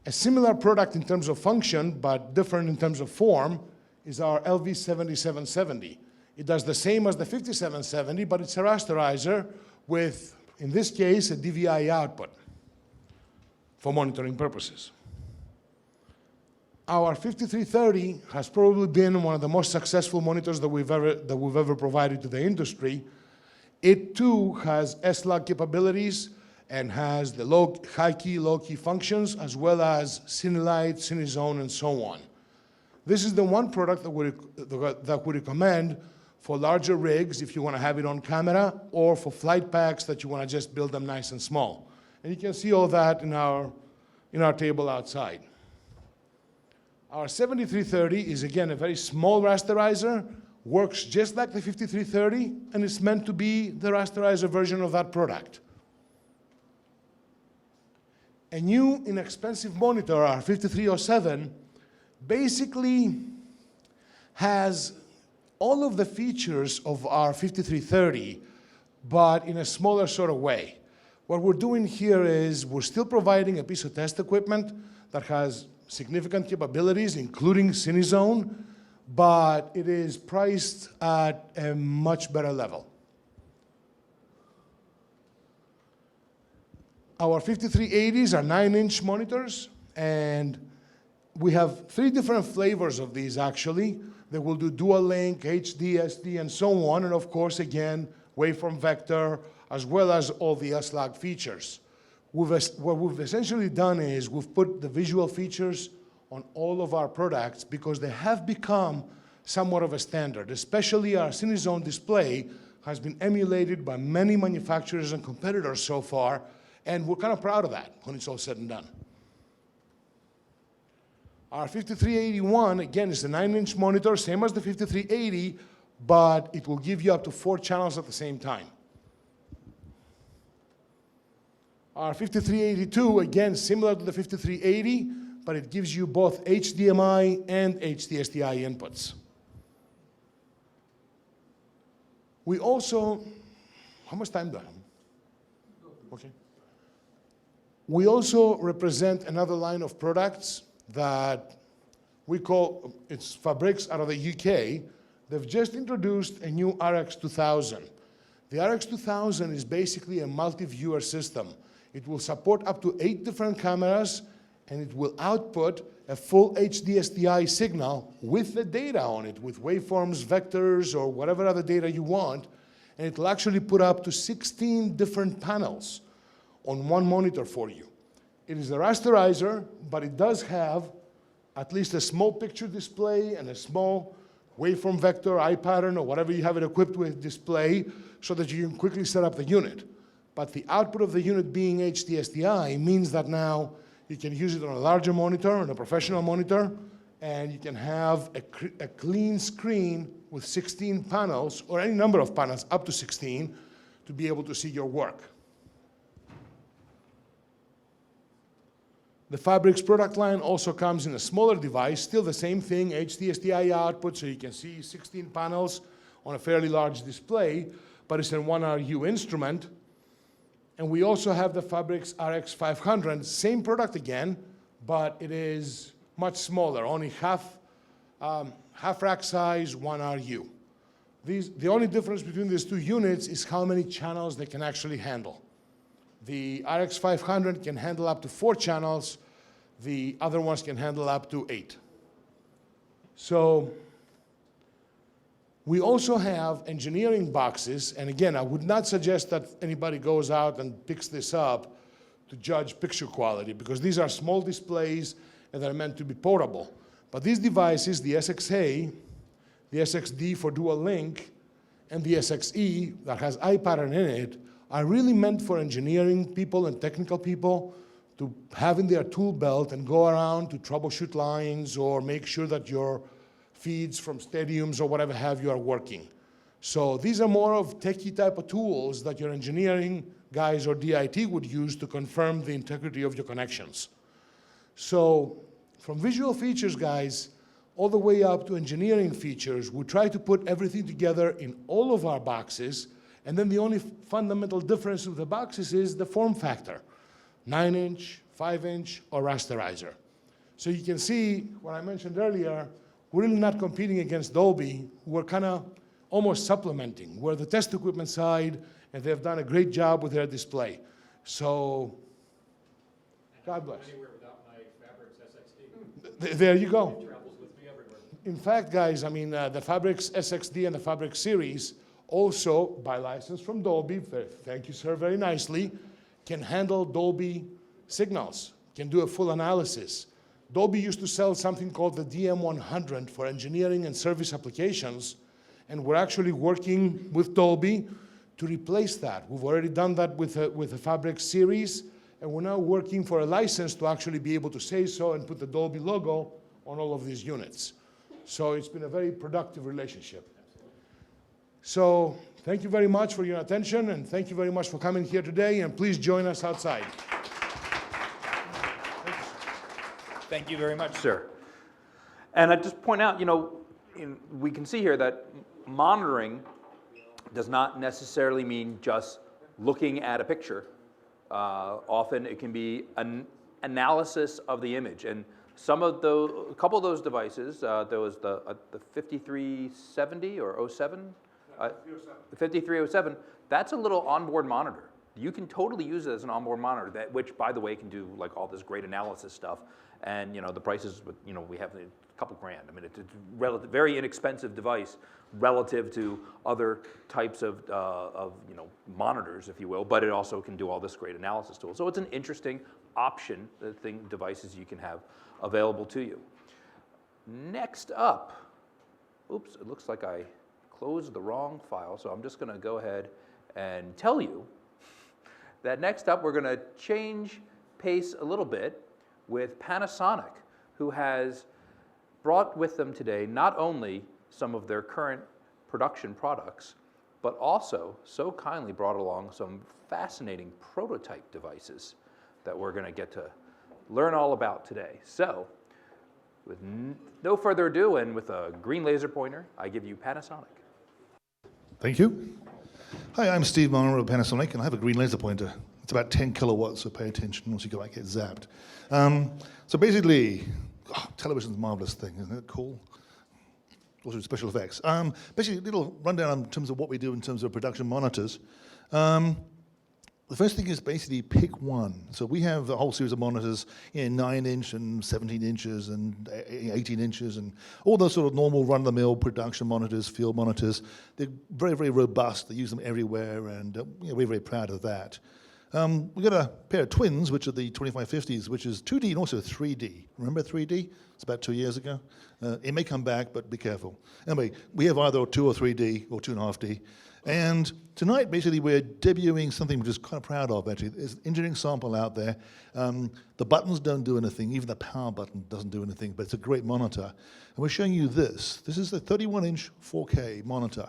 A similar product in terms of function, but different in terms of form, is our LV7770. It does the same as the 5770, but it's a rasterizer with, in this case, a DVI output for monitoring purposes. Our 5330 has probably been one of the most successful monitors that we've ever provided to the industry. It too has S-Log capabilities and has the high key, low key functions, as well as CineLight, CineZone, and so on. This is the one product that we recommend for larger rigs if you want to have it on camera, or for flight packs that you want to just build them nice and small. And you can see all that in our table outside. Our 7330 is, again, a very small rasterizer, works just like the 5330, and it's meant to be the rasterizer version of that product. A new inexpensive monitor, our 5307, basically has all of the features of our 5330, but in a smaller sort of way. What we're doing here is we're still providing a piece of test equipment that has significant capabilities, including CineZone, but it is priced at a much better level. Our 5380s are 9-inch monitors, and we have 3 different flavors of these, actually. They will do dual link, HD, SD, and so on, and of course, again, waveform vector, as well as all the S-Log features. What we've essentially done is we've put the visual features on all of our products because they have become somewhat of a standard. Especially our CineZone display has been emulated by many manufacturers and competitors so far, and we're kind of proud of that when it's all said and done. Our 5381, again, is a 9-inch monitor, same as the 5380, but it will give you up to 4 channels at the same time. Our 5382, again, similar to the 5380, but it gives you both HDMI and HDSDI inputs. We also, how much time do I have? Okay. We also represent another line of products that we call, it's Fabrics out of the UK. They've just introduced a new RX2000. The RX2000 is basically a multi-viewer system. It will support up to 8 different cameras, and it will output a full HDSDI signal with the data on it, with waveforms, vectors, or whatever other data you want, and it will actually put up to 16 different panels on one monitor for you. It is a rasterizer, but it does have at least a small picture display and a small waveform vector, eye pattern, or whatever you have it equipped with display so that you can quickly set up the unit. But the output of the unit being HDSDI means that now you can use it on a larger monitor, on a professional monitor, and you can have a clean screen with 16 panels, or any number of panels, up to 16, to be able to see your work. The Fabrics product line also comes in a smaller device, still the same thing, HDSDI output, so you can see 16 panels on a fairly large display, but it's an 1 RU instrument. And we also have the Fabrics RX500, same product again, but it is much smaller, only half rack size, 1 RU. The only difference between these 2 units is how many channels they can actually handle. The RX500 can handle up to 4 channels. The other ones can handle up to 8. So we also have engineering boxes, and again, I would not suggest that anybody goes out and picks this up to judge picture quality, because these are small displays and they're meant to be portable. But these devices, the SXA, the SXD for dual link, and the SXE that has eye pattern in it, are really meant for engineering people and technical people to have in their tool belt and go around to troubleshoot lines or make sure that your feeds from stadiums or whatever have you are working. So these are more of techie type of tools that your engineering guys or DIT would use to confirm the integrity of your connections. So from visual features, guys, all the way up to engineering features, we try to put everything together in all of our boxes. And then the only fundamental difference with the boxes is the form factor, 9-inch, 5-inch, or rasterizer. So you can see what I mentioned earlier, we're really not competing against DOlby. We're kind of almost supplementing. We're the test equipment side, and they've done a great job with their display. So, God bless. Anywhere without my Fabrics SXD. There you go. It travels with me everywhere. In fact, guys, I mean, the Fabrics SXD and the Fabrics series, also by license from DOlby, thank you, sir, very nicely, can handle DOlby signals, can do a full analysis, Dolby used to sell something called the DM100 for engineering and service applications, and we're actually working with Dolby to replace that. We've already done that with a Fabric series, and we're now working for a license to actually be able to say so and put the Dolby logo on all of these units. So it's been a very productive relationship. So thank you very much for your attention, and thank you very much for coming here today, and please join us outside. Thank you very much, sir. And I'd just point out, we can see here that monitoring does not necessarily mean just looking at a picture. Often it can be an analysis of the image. And a couple of those devices, there was the 5370 or 07? 5307, that's a little onboard monitor. You can totally use it as an onboard monitor, which, by the way, can do like all this great analysis stuff. And the prices, we have a couple grand. I mean, it's a very inexpensive device relative to other types of monitors, if you will. But it also can do all this great analysis tool. So it's an interesting option, devices you can have available to you. Next up, oops, it looks like I closed the wrong file. So I'm just going to go ahead and tell you that next up we're going to change pace a little bit with Panasonic, who has brought with them today not only some of their current production products, but also so kindly brought along some fascinating prototype devices that we're going to get to learn all about today. So, with no further ado, and with a green laser pointer, I give you Panasonic. Thank you. Hi, I'm Steve Monroe of Panasonic, and I have a green laser pointer. It's about 10 kilowatts, so pay attention, else you go back and get zapped. So basically, television's a marvelous thing, isn't it? Cool. Also special effects. Basically, a little rundown in terms of what we do in terms of production monitors. The first thing is basically pick one. So we have a whole series of monitors, 9-inch and 17 inches and 18 inches and all those sort of normal run-of-the-mill production monitors, field monitors. They're very, very robust. They use them everywhere, and we're very proud of that. We've got a pair of twins, which are the 2550s, which is 2D and also 3D. Remember 3D? It's about 2 years ago. It may come back, but be careful. Anyway, we have either 2 or 3D or 2.5D. And tonight, basically, we're debuting something we're just kind of proud of, actually. There's an engineering sample out there. The buttons don't do anything. Even the power button doesn't do anything, but it's a great monitor. And we're showing you this. This is a 31-inch 4K monitor.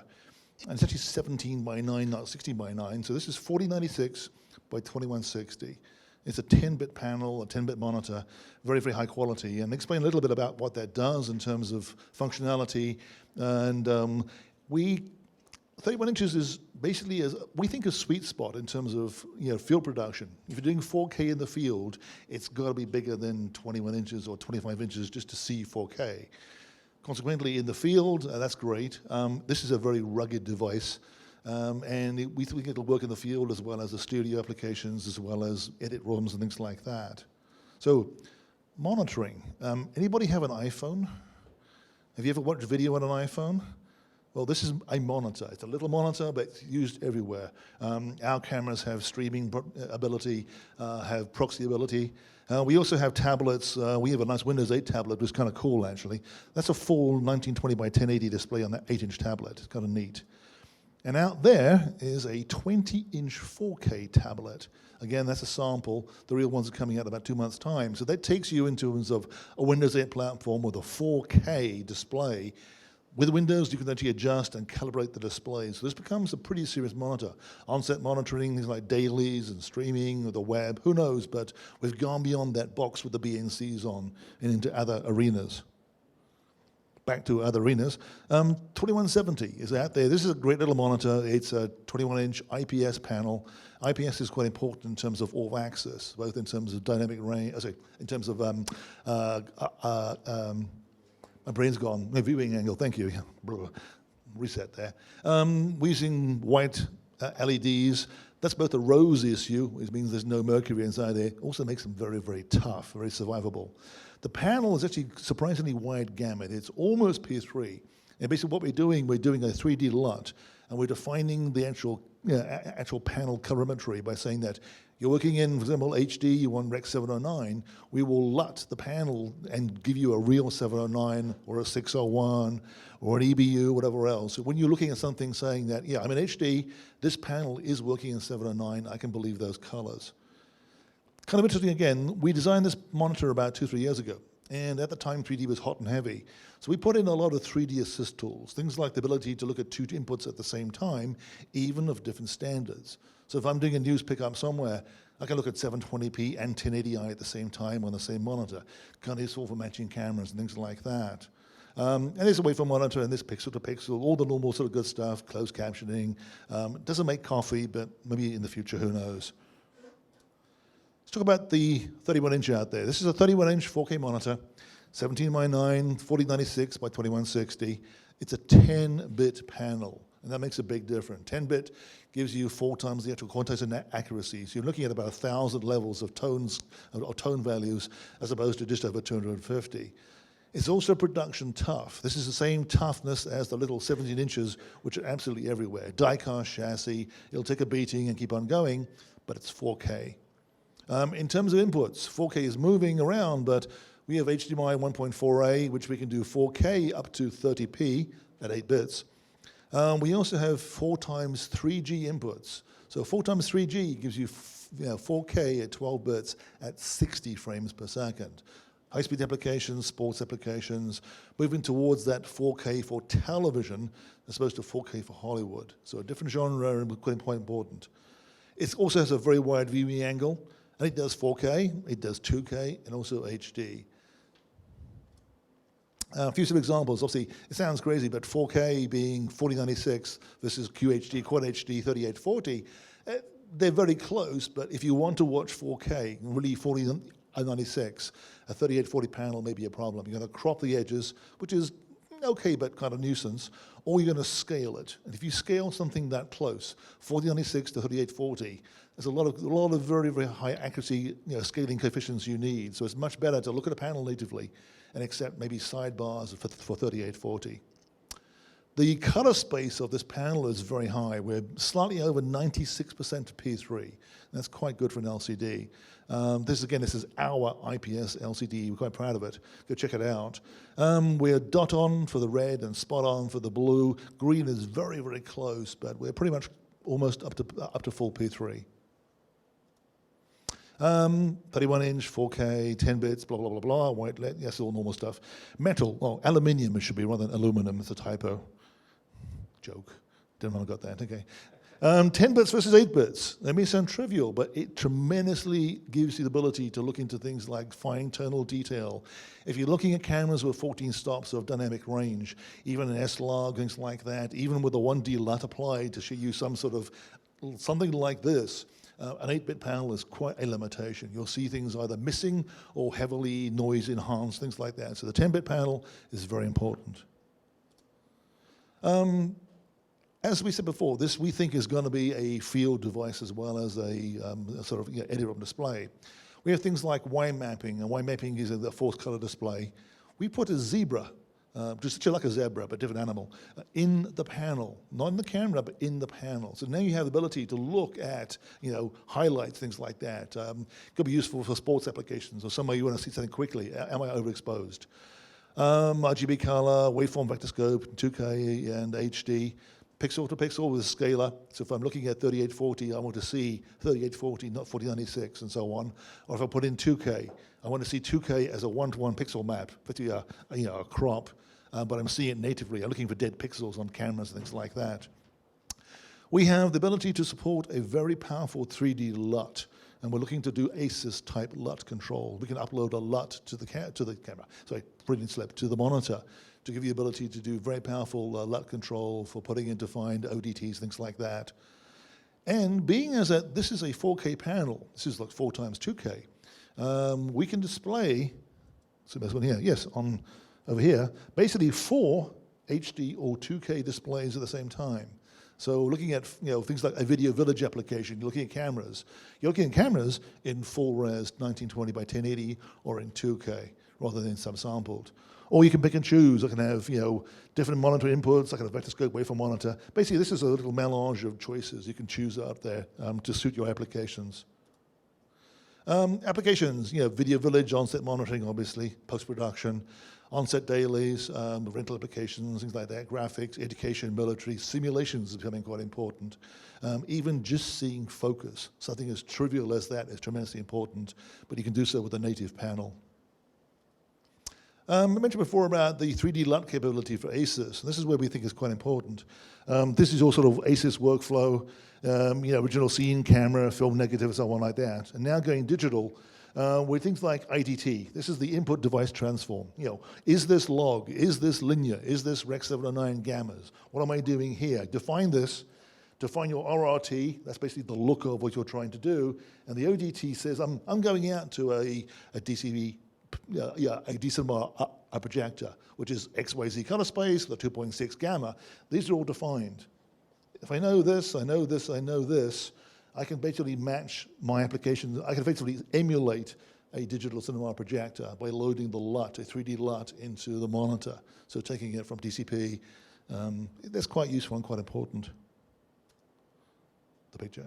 And it's actually 17 by 9, not 16 by 9. So this is 4096 by 2160. It's a 10-bit panel, a 10-bit monitor, very, very high quality. And explain a little bit about what that does in terms of functionality. And 31 inches is basically, we think, a sweet spot in terms of field production. If you're doing 4K in the field, it's got to be bigger than 21 inches or 25 inches just to see 4K. Consequently, in the field, that's great. This is a very rugged device. And we think it'll work in the field as well as the studio applications, as well as edit rooms and things like that. So, monitoring. Anybody have an iPhone? Have you ever watched video on an iPhone? Well, this is a monitor. It's a little monitor, but it's used everywhere. Our cameras have streaming ability, have proxy ability. We also have tablets. We have a nice Windows 8 tablet, which is kind of cool, actually. That's a full 1920 by 1080 display on that 8-inch tablet. It's kind of neat. And out there is a 20-inch 4K tablet. Again, that's a sample. The real ones are coming out in about 2 months' time. So that takes you into terms of a Windows 8 platform with a 4K display. With Windows, you can actually adjust and calibrate the display. So this becomes a pretty serious monitor. On-set monitoring, things like dailies and streaming or the web, who knows, but we've gone beyond that box with the BNCs on and into other arenas. Back to other arenas. 2170 is out there. This is a great little monitor. It's a 21-inch IPS panel. IPS is quite important in terms of all-axis, both in terms of dynamic range, in terms of my brain's gone. My viewing angle, thank you. Reset there. We're using white LEDs. That's both a ROSE issue, which means there's no mercury inside there. Also makes them very, very tough, very survivable. The panel is actually surprisingly wide gamut. It's almost P3. And basically what we're doing a 3D LUT, and we're defining the actual panel colorimetry by saying that You're working in, for example, HD, you want Rec 709, we will LUT the panel and give you a real 709 or a 601 or an EBU, whatever else. So when you're looking at something saying that, yeah, I'm in HD, this panel is working in 709, I can believe those colors. Kind of interesting again, we designed this monitor about 2-3 years ago. And at the time, 3D was hot and heavy. So we put in a lot of 3D assist tools, things like the ability to look at 2 inputs at the same time, even of different standards. So if I'm doing a news pickup somewhere, I can look at 720p and 1080i at the same time on the same monitor. Kind of useful for matching cameras and things like that. And there's a waveform monitor and this pixel to pixel, all the normal sort of good stuff, closed captioning. Doesn't make coffee, but maybe in the future, who knows. Let's talk about the 31-inch out there. This is a 31-inch 4K monitor, 17:9, 4096 by 2160. It's a 10-bit panel, and that makes a big difference. 10-bit gives you 4 times the actual quantization accuracy. So you're looking at about 1,000 levels of tones or tone values as opposed to just over 250. It's also production tough. This is the same toughness as the little 17 inches, which are absolutely everywhere. Die-cast chassis, it'll take a beating and keep on going, but it's 4K. In terms of inputs, 4K is moving around, but we have HDMI 1.4a, which we can do 4K up to 30p at 8 bits. We also have 4 times 3G inputs. So 4 times 3G gives you 4K at 12 bits at 60 frames per second. High-speed applications, sports applications, moving towards that 4K for television as opposed to 4K for Hollywood. So a different genre and quite important. It also has a very wide viewing angle. And it does 4K, it does 2K, and also HD. A few some examples. Obviously, it sounds crazy, but 4K being 4096 versus QHD, Quad HD 3840, they're very close, but if you want to watch 4K, really 4096, a 3840 panel may be a problem. You're going to crop the edges, which is okay, but kind of nuisance, or you're going to scale it. And if you scale something that close, 4096 to 3840, there's a lot of very, very high accuracy scaling coefficients you need. So it's much better to look at a panel natively and accept maybe sidebars for 3840. The color space of this panel is very high. We're slightly over 96% P3. That's quite good for an LCD. This is our IPS LCD. We're quite proud of it. Go check it out. We're dot on for the red and spot on for the blue. Green is very, very close, but we're pretty much almost up to full P3. 31-inch, 4K, 10 bits, blah, blah, blah, blah, white LED, yes, all normal stuff. Metal, oh, aluminium it should be rather than aluminum, it's a typo. Joke, didn't want to got that, okay. 10 bits versus 8 bits. That may sound trivial, but it tremendously gives you the ability to look into things like fine tonal detail. If you're looking at cameras with 14 stops of dynamic range, even an S-Log, things like that, even with a 1D LUT applied to show you something like this, an 8-bit panel is quite a limitation. You'll see things either missing or heavily noise enhanced, things like that. So the 10-bit panel is very important. As we said before, this we think is going to be a field device as well as a sort of edit-on display. We have things like Y mapping, and Y mapping is a forced color display. We put a zebra, just like a zebra, but different animal, in the panel, not in the camera, but in the panel. So now you have the ability to look at, highlights, things like that. Could be useful for sports applications or somewhere you want to see something quickly. Am I overexposed? RGB color, waveform vector scope, 2K and HD. Pixel to pixel with a scaler. So if I'm looking at 3840, I want to see 3840, not 4096, and so on. Or if I put in 2K, I want to see 2K as a one-to-one pixel map, particularly a crop, but I'm seeing it natively. I'm looking for dead pixels on cameras and things like that. We have the ability to support a very powerful 3D LUT, and we're looking to do ASIS-type LUT control. We can upload a LUT to the camera, sorry, printing slip, to the monitor, to give you the ability to do very powerful LUT control for putting in defined ODTs, things like that. And being as this is a 4K panel, this is like 4 times 2K, we can display, so there's one here, yes, over here, basically 4 HD or 2K displays at the same time. So looking at things like a video village application, you're looking at cameras. You're looking at cameras in full res 1920 by 1080 or in 2K rather than subsampled. Or you can pick and choose. I can have different monitor inputs. I can have vector scope waveform monitor. Basically, this is a little melange of choices you can choose out there to suit your applications. Applications, video village, on-set monitoring, obviously, post-production, on-set dailies, rental applications, things like that, graphics, education, military, simulations is becoming quite important. Even just seeing focus, something as trivial as that is tremendously important, but you can do so with a native panel. I mentioned before about the 3D LUT capability for ASUS. This is where we think is quite important. This is all sort of ASUS workflow, original scene, camera, film negative, so on like that. And now going digital with things like IDT. This is the input device transform. Is this log? Is this linear? Is this Rec 709 gammas? What am I doing here? Define this. Define your RRT. That's basically the look of what you're trying to do. And the ODT says, I'm going out to a DCV, a D-cinema projector, which is XYZ color space, the 2.6 gamma. These are all defined. If I know this, I know this, I know this, I can basically match my applications. I can effectively emulate a digital cinema projector by loading the LUT, a 3D LUT, into the monitor. So taking it from DCP, that's quite useful and quite important. The picture.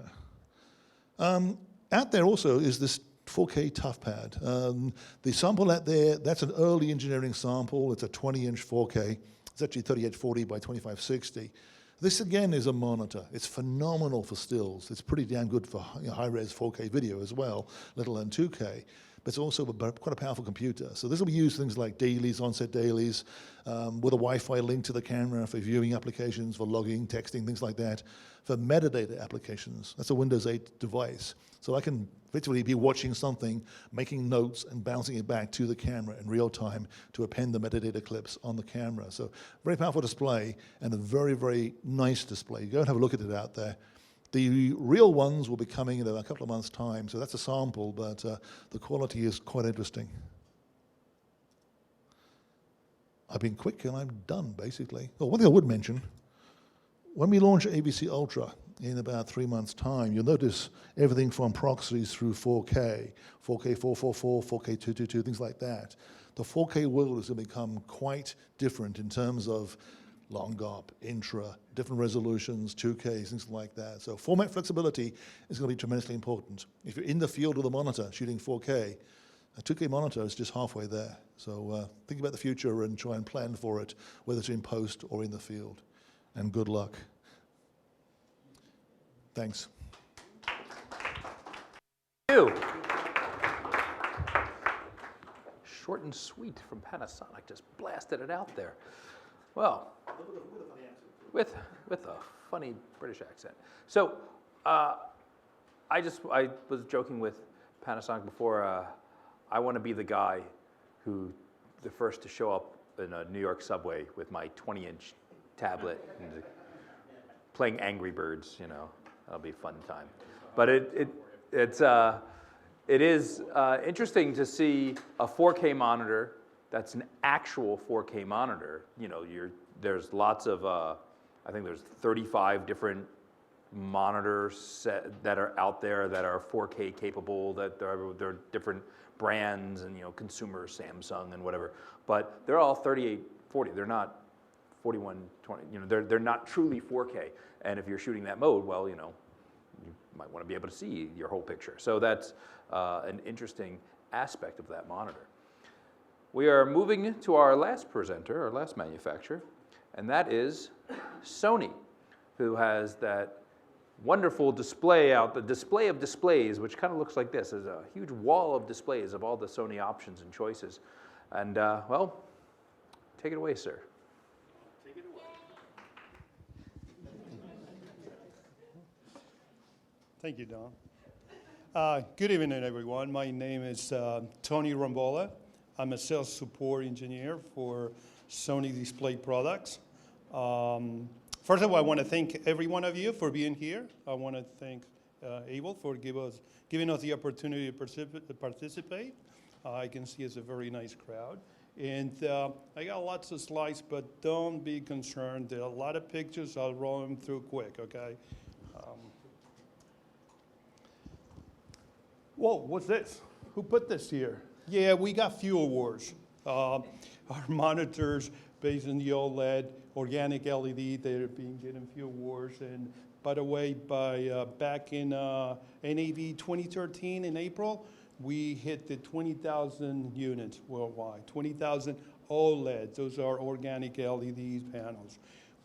Out there also is this 4K ToughPad. The sample out there, that's an early engineering sample. It's a 20-inch 4K. It's actually 3840 by 2560. This again is a monitor. It's phenomenal for stills. It's pretty damn good for high-res 4K video as well, let alone 2K. But it's also quite a powerful computer. So this will be used for things like dailies, on-set dailies, with a Wi-Fi link to the camera for viewing applications, for logging, texting, things like that. For metadata applications, that's a Windows 8 device. So I can effectively be watching something, making notes, and bouncing it back to the camera in real time to append the metadata clips on the camera. So very powerful display and a very, very nice display. Go and have a look at it out there. The real ones will be coming in a couple of months' time, so that's a sample, but the quality is quite interesting. I've been quick and I'm done, basically. Oh, one thing I would mention, when we launch ABC Ultra in about 3 months' time, you'll notice everything from proxies through 4K, 4K 444, 4K 222, things like that. The 4K world is going to become quite different in terms of long op, intra, different resolutions, 2K, things like that. So format flexibility is going to be tremendously important. If you're in the field with a monitor shooting 4K, a 2K monitor is just halfway there. So think about the future and try and plan for it, whether it's in post or in the field. And good luck. Thanks. You. Short and sweet from Panasonic, just blasted it out there. Well, with a funny British accent. So, I was joking with Panasonic before. I want to be the guy who, the first to show up in a New York subway with my 20-inch tablet and playing Angry Birds. That'll be a fun time. But it is interesting to see a 4K monitor. That's an actual 4K monitor. There's lots of, I think there's 35 different monitors that are out there that are 4K capable, that there are different brands and, consumer, Samsung and whatever. But they're all 3840. They're not 4120. They're not truly 4K. And if you're shooting that mode, well, you might want to be able to see your whole picture. So that's an interesting aspect of that monitor. We are moving to our last presenter, our last manufacturer, and that is Sony, who has that wonderful display out, the display of displays, which kind of looks like this. There's a huge wall of displays of all the Sony options and choices. And, well, take it away, sir. Take it away. Thank you, Don. Good evening, everyone. My name is Tony Rambola. I'm a sales support engineer for Sony Display Products. First of all, I want to thank every one of you for being here. I want to thank Abel for giving us the opportunity to participate. I can see it's a very nice crowd. And I got lots of slides, but don't be concerned. There are a lot of pictures. I'll roll them through quick, okay? Whoa, what's this? Who put this here? Yeah, we got few awards. Our monitors based on the OLED, organic LED, they're getting few awards. And by the way, back in NAB 2013 in April, we hit the 20,000 units worldwide, 20,000 OLEDs. Those are organic LED panels.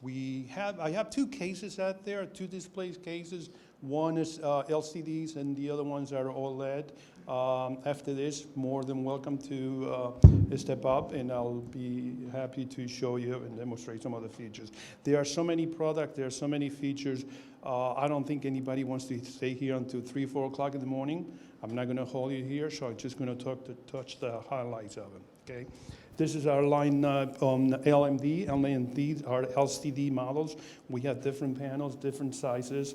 I have two cases out there, two display cases. One is LCDs and the other ones are OLED. After this, more than welcome to step up, and I'll be happy to show you and demonstrate some of the features. There are so many products, there are so many features. I don't think anybody wants to stay here until 3, 4 o'clock in the morning. I'm not going to hold you here, so I'm just going to touch the highlights of it, okay? This is our line on LMD. LMD are LCD models. We have different panels, different sizes,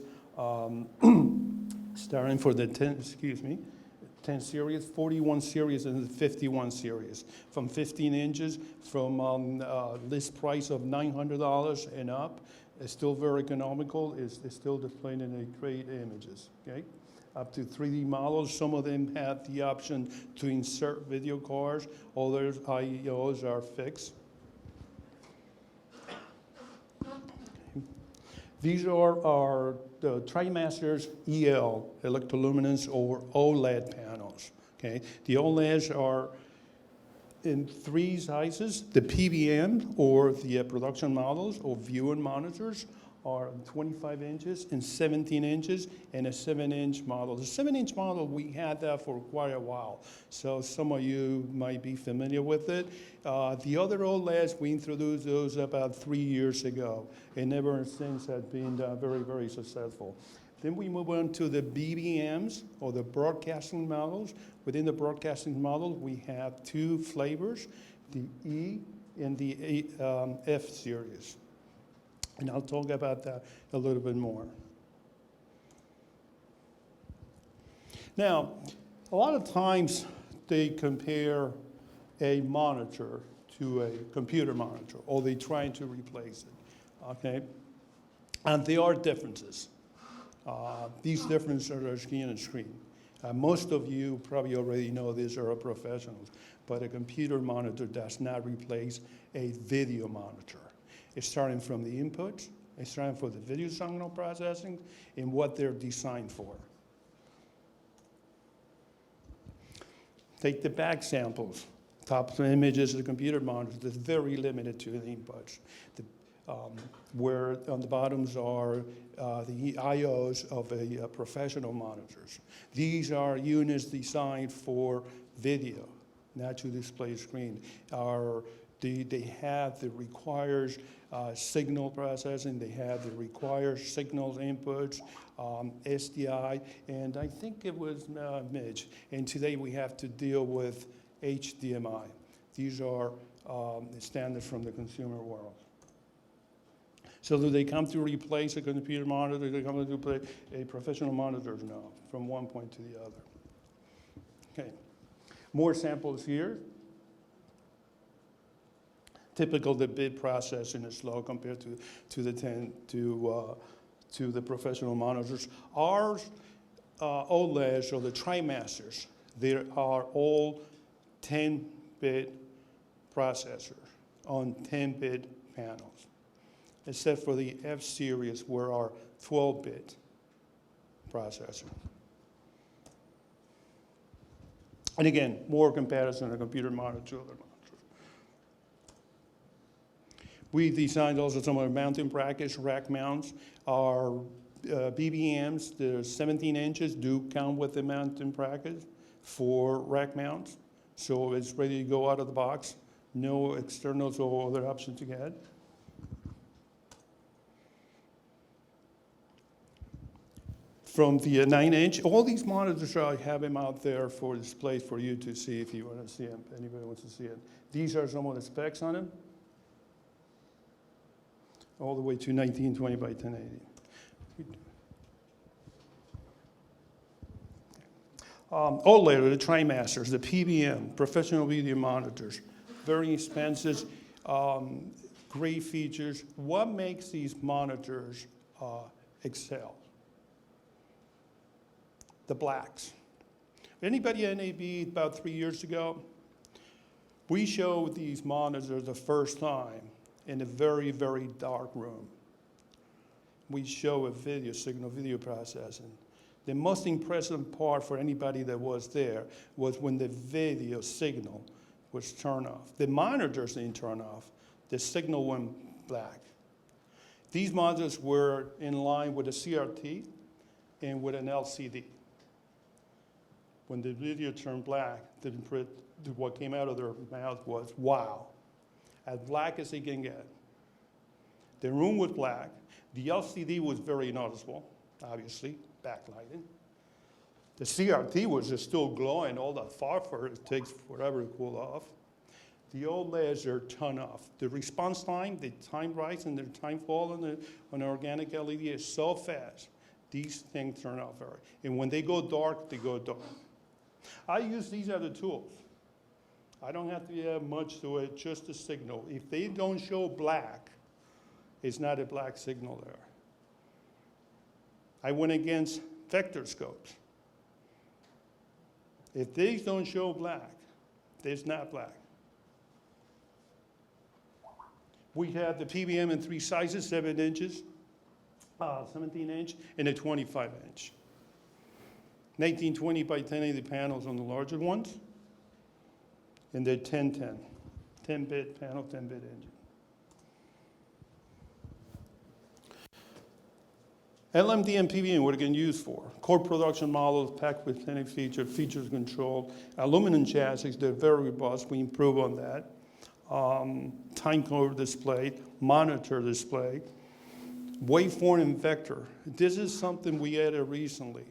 starting for the 10 series, 41 series, and the 51 series. From 15 inches, from list price of $900 and up. It's still very economical. It's still displaying in great images, okay? Up to 3D models. Some of them have the option to insert video cards. Others, IEOs, are fixed. These are the TriMasters EL, electroluminescence or OLED panels, okay? The OLEDs are in 3 sizes. The PBM, or the production models or viewing monitors, are 25 inches and 17 inches, and a 7-inch model. The 7-inch model, we had that for quite a while, so some of you might be familiar with it. The other OLEDs, we introduced those about 3 years ago, and ever since have been very, very successful. Then we move on to the BBMs, or the broadcasting models. Within the broadcasting model, we have 2 flavors, the E and the F series. And I'll talk about that a little bit more. Now, a lot of times they compare a monitor to a computer monitor, or they're trying to replace it, okay? And there are differences. These differences are screen and screen. Most of you probably already know these are professionals, but a computer monitor does not replace a video monitor. It's starting from the input, it's starting for the video signal processing, and what they're designed for. Take the back samples. Top images of the computer monitors, that's very limited to the inputs. Where on the bottoms are the IOs of a professional monitors. These are units designed for video, not to display screen. They have the requires signal processing, they have the requires signals inputs, SDI, and I think it was Mitch. And today we have to deal with HDMI. These are standards from the consumer world. So do they come to replace a computer monitor? Do they come to replace a professional monitor? No, from one point to the other. Okay, more samples here. Typical, the bit processing is slow compared to the professional monitors. Ours, OLEDs, or the TriMasters, they are all 10-bit processors on 10-bit panels, except for the F series, where our 12-bit processor. And again, more comparison of a computer monitor to other monitors. We designed also some of our mounting brackets, rack mounts. Our BBMs, the 17 inches, do come with the mounting bracket for rack mounts. So it's ready to go out of the box. No externals or other options to get. From the 9-inch, all these monitors, I have them out there for display for you to see if you want to see them. Anybody wants to see it. These are some of the specs on them. All the way to 1920 by 1080. OLED, the TriMasters, the PBM, professional video monitors, very expensive, great features. What makes these monitors excel? The blacks. Anybody at NAB about 3 years ago? We showed these monitors the first time in a very, very dark room. We show a video, signal video processing. The most impressive part for anybody that was there was when the video signal was turned off. The monitors didn't turn off. The signal went black. These monitors were in line with a CRT and with an LCD. When the video turned black, what came out of their mouth was, wow, as black as it can get. The room was black. The LCD was very noticeable, obviously, backlighting. The CRT was just still glowing, all that phosphor, it takes forever to cool off. The OLEDs are turned off. The response time, the time rise and the time fall on an organic LED is so fast, these things turn off very. And when they go dark, they go dark. I use these other tools. I don't have to add much to it, just a signal. If they don't show black, it's not a black signal there. I went against vector scopes. If these don't show black, it's not black. We have the PBM in 3 sizes, 7 inches, 17 inch, and a 25 inch. 1920 by 1080 panels on the larger ones, and they're 1010, 10-bit panel, 10-bit engine. LMD and PBM, what it can use for? Core production models packed with plenty of features controlled, aluminum chassis, they're very robust, we improve on that. Time code display, monitor display, waveform and vector. This is something we added recently.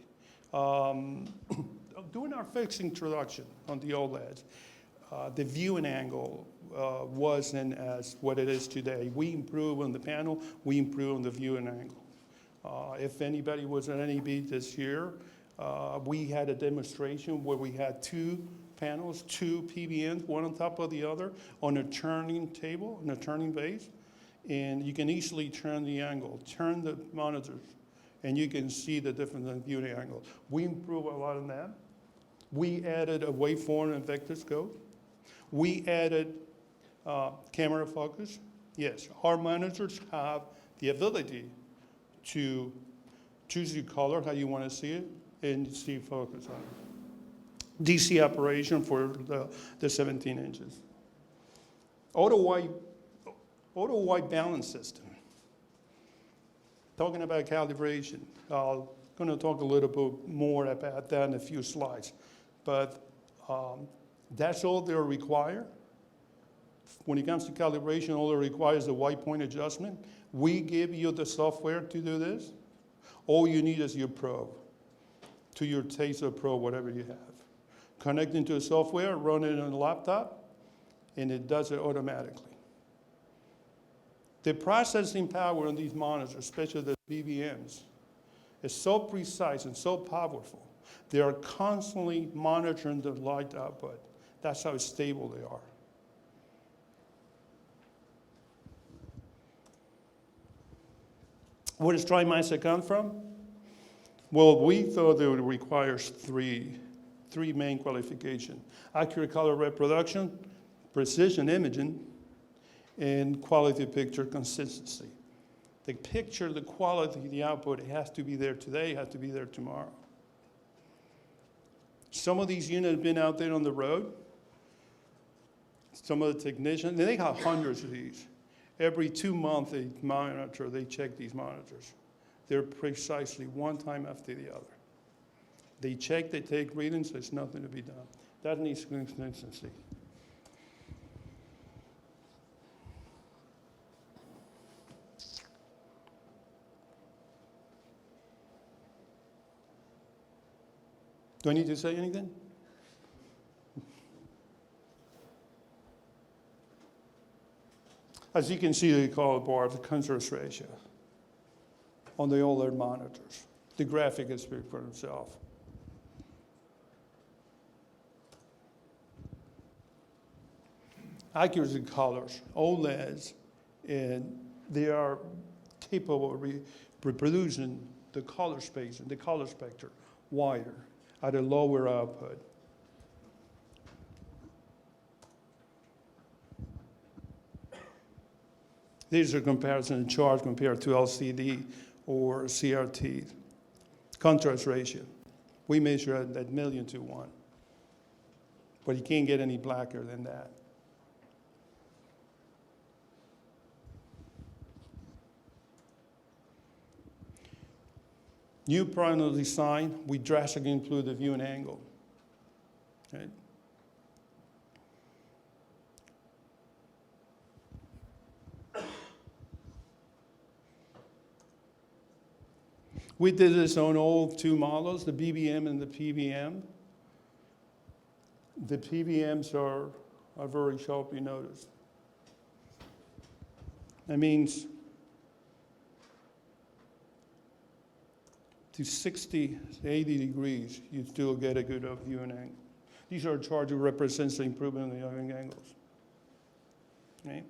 Doing our fixed introduction on the OLEDs, the viewing angle wasn't as what it is today. We improved on the panel, we improved on the viewing angle. If anybody was at NAB this year, we had a demonstration where we had 2 panels, 2 PBMs, one on top of the other, on a turning table, on a turning base, and you can easily turn the angle, turn the monitors, and you can see the difference in viewing angle. We improved a lot on that. We added a waveform and vector scope. We added camera focus. Yes, our monitors have the ability to choose your color, how you want to see it, and see focus on it. DC operation for the 17 inches. Auto white balance system. Talking about calibration, I'm going to talk a little bit more about that in a few slides, but that's all they require. When it comes to calibration, all it requires is a white point adjustment. We give you the software to do this. All you need is your probe, to your Taser probe, whatever you have. Connect into the software, run it on a laptop, and it does it automatically. The processing power on these monitors, especially the BBMs, is so precise and so powerful. They are constantly monitoring the light output. That's how stable they are. Where does TriMaster come from? Well, we thought it would require three main qualifications: accurate color reproduction, precision imaging, and quality picture consistency. The picture, the quality, the output, it has to be there today, it has to be there tomorrow. Some of these units have been out there on the road. Some of the technicians, they have hundreds of these. Every 2 months, they check these monitors. They're precisely one time after the other. They check, they take readings, there's nothing to be done. That needs consistency. Do I need to say anything? As you can see, they call it bar the contrast ratio on the OLED monitors. The graphic is speak for itself. Accuracy colors, OLEDs, and they are capable of reproducing the color space and the color spectrum wider at a lower output. These are comparison charts compared to LCD or CRT. contrast ratio. We measure at million to 1. But you can't get any blacker than that. New panel design, we drastically improve the viewing angle. Okay? We did this on all 2 models, the BBM and the PBM. The PBMs are very sharp, you notice. That means to 60 to 80 degrees, you still get a good viewing angle. These are charts that represent the improvement in the viewing angles. Okay?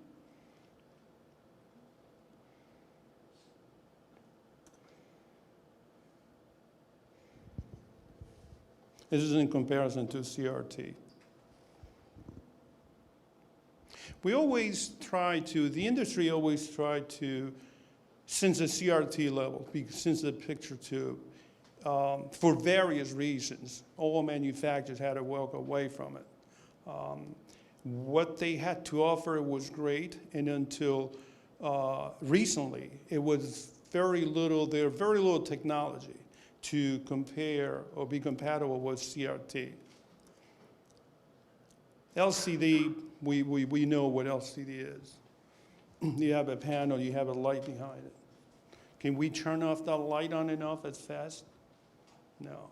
This is in comparison to CRT. We always try to, the industry always tried to, since the CRT level, since the picture tube, for various reasons, all manufacturers had to walk away from it. What they had to offer was great, and until recently, it was very little technology to compare or be compatible with CRT. LCD, we know what LCD is. You have a panel, you have a light behind it. Can we turn off the light on and off as fast? No.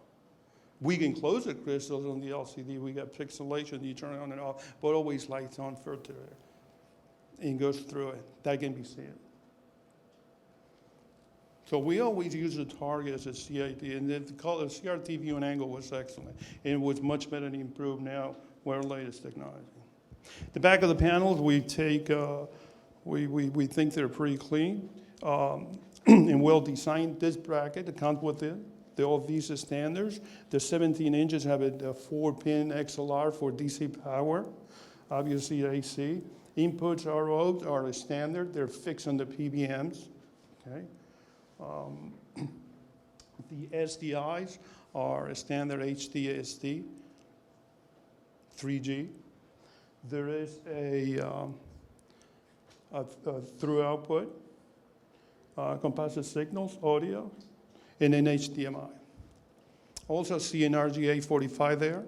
We can close the crystals on the LCD. We got pixelation, you turn it on and off, but always lights on filter there. And goes through it. That can be seen. So we always use the target as a CRT, and the CRT viewing angle was excellent. And it was much better and improved now with our latest technology. The back of the panels, we take, we think they're pretty clean and well designed. This bracket that comes with it, the old Visa standards. The 17 inches have a 4-pin XLR for DC power, obviously AC. Inputs are standard. They're fixed on the PBMs. Okay. The SDIs are a standard HD SD, 3G. There is a through output, composite signals, audio, and an HDMI. Also see an RGA45 there.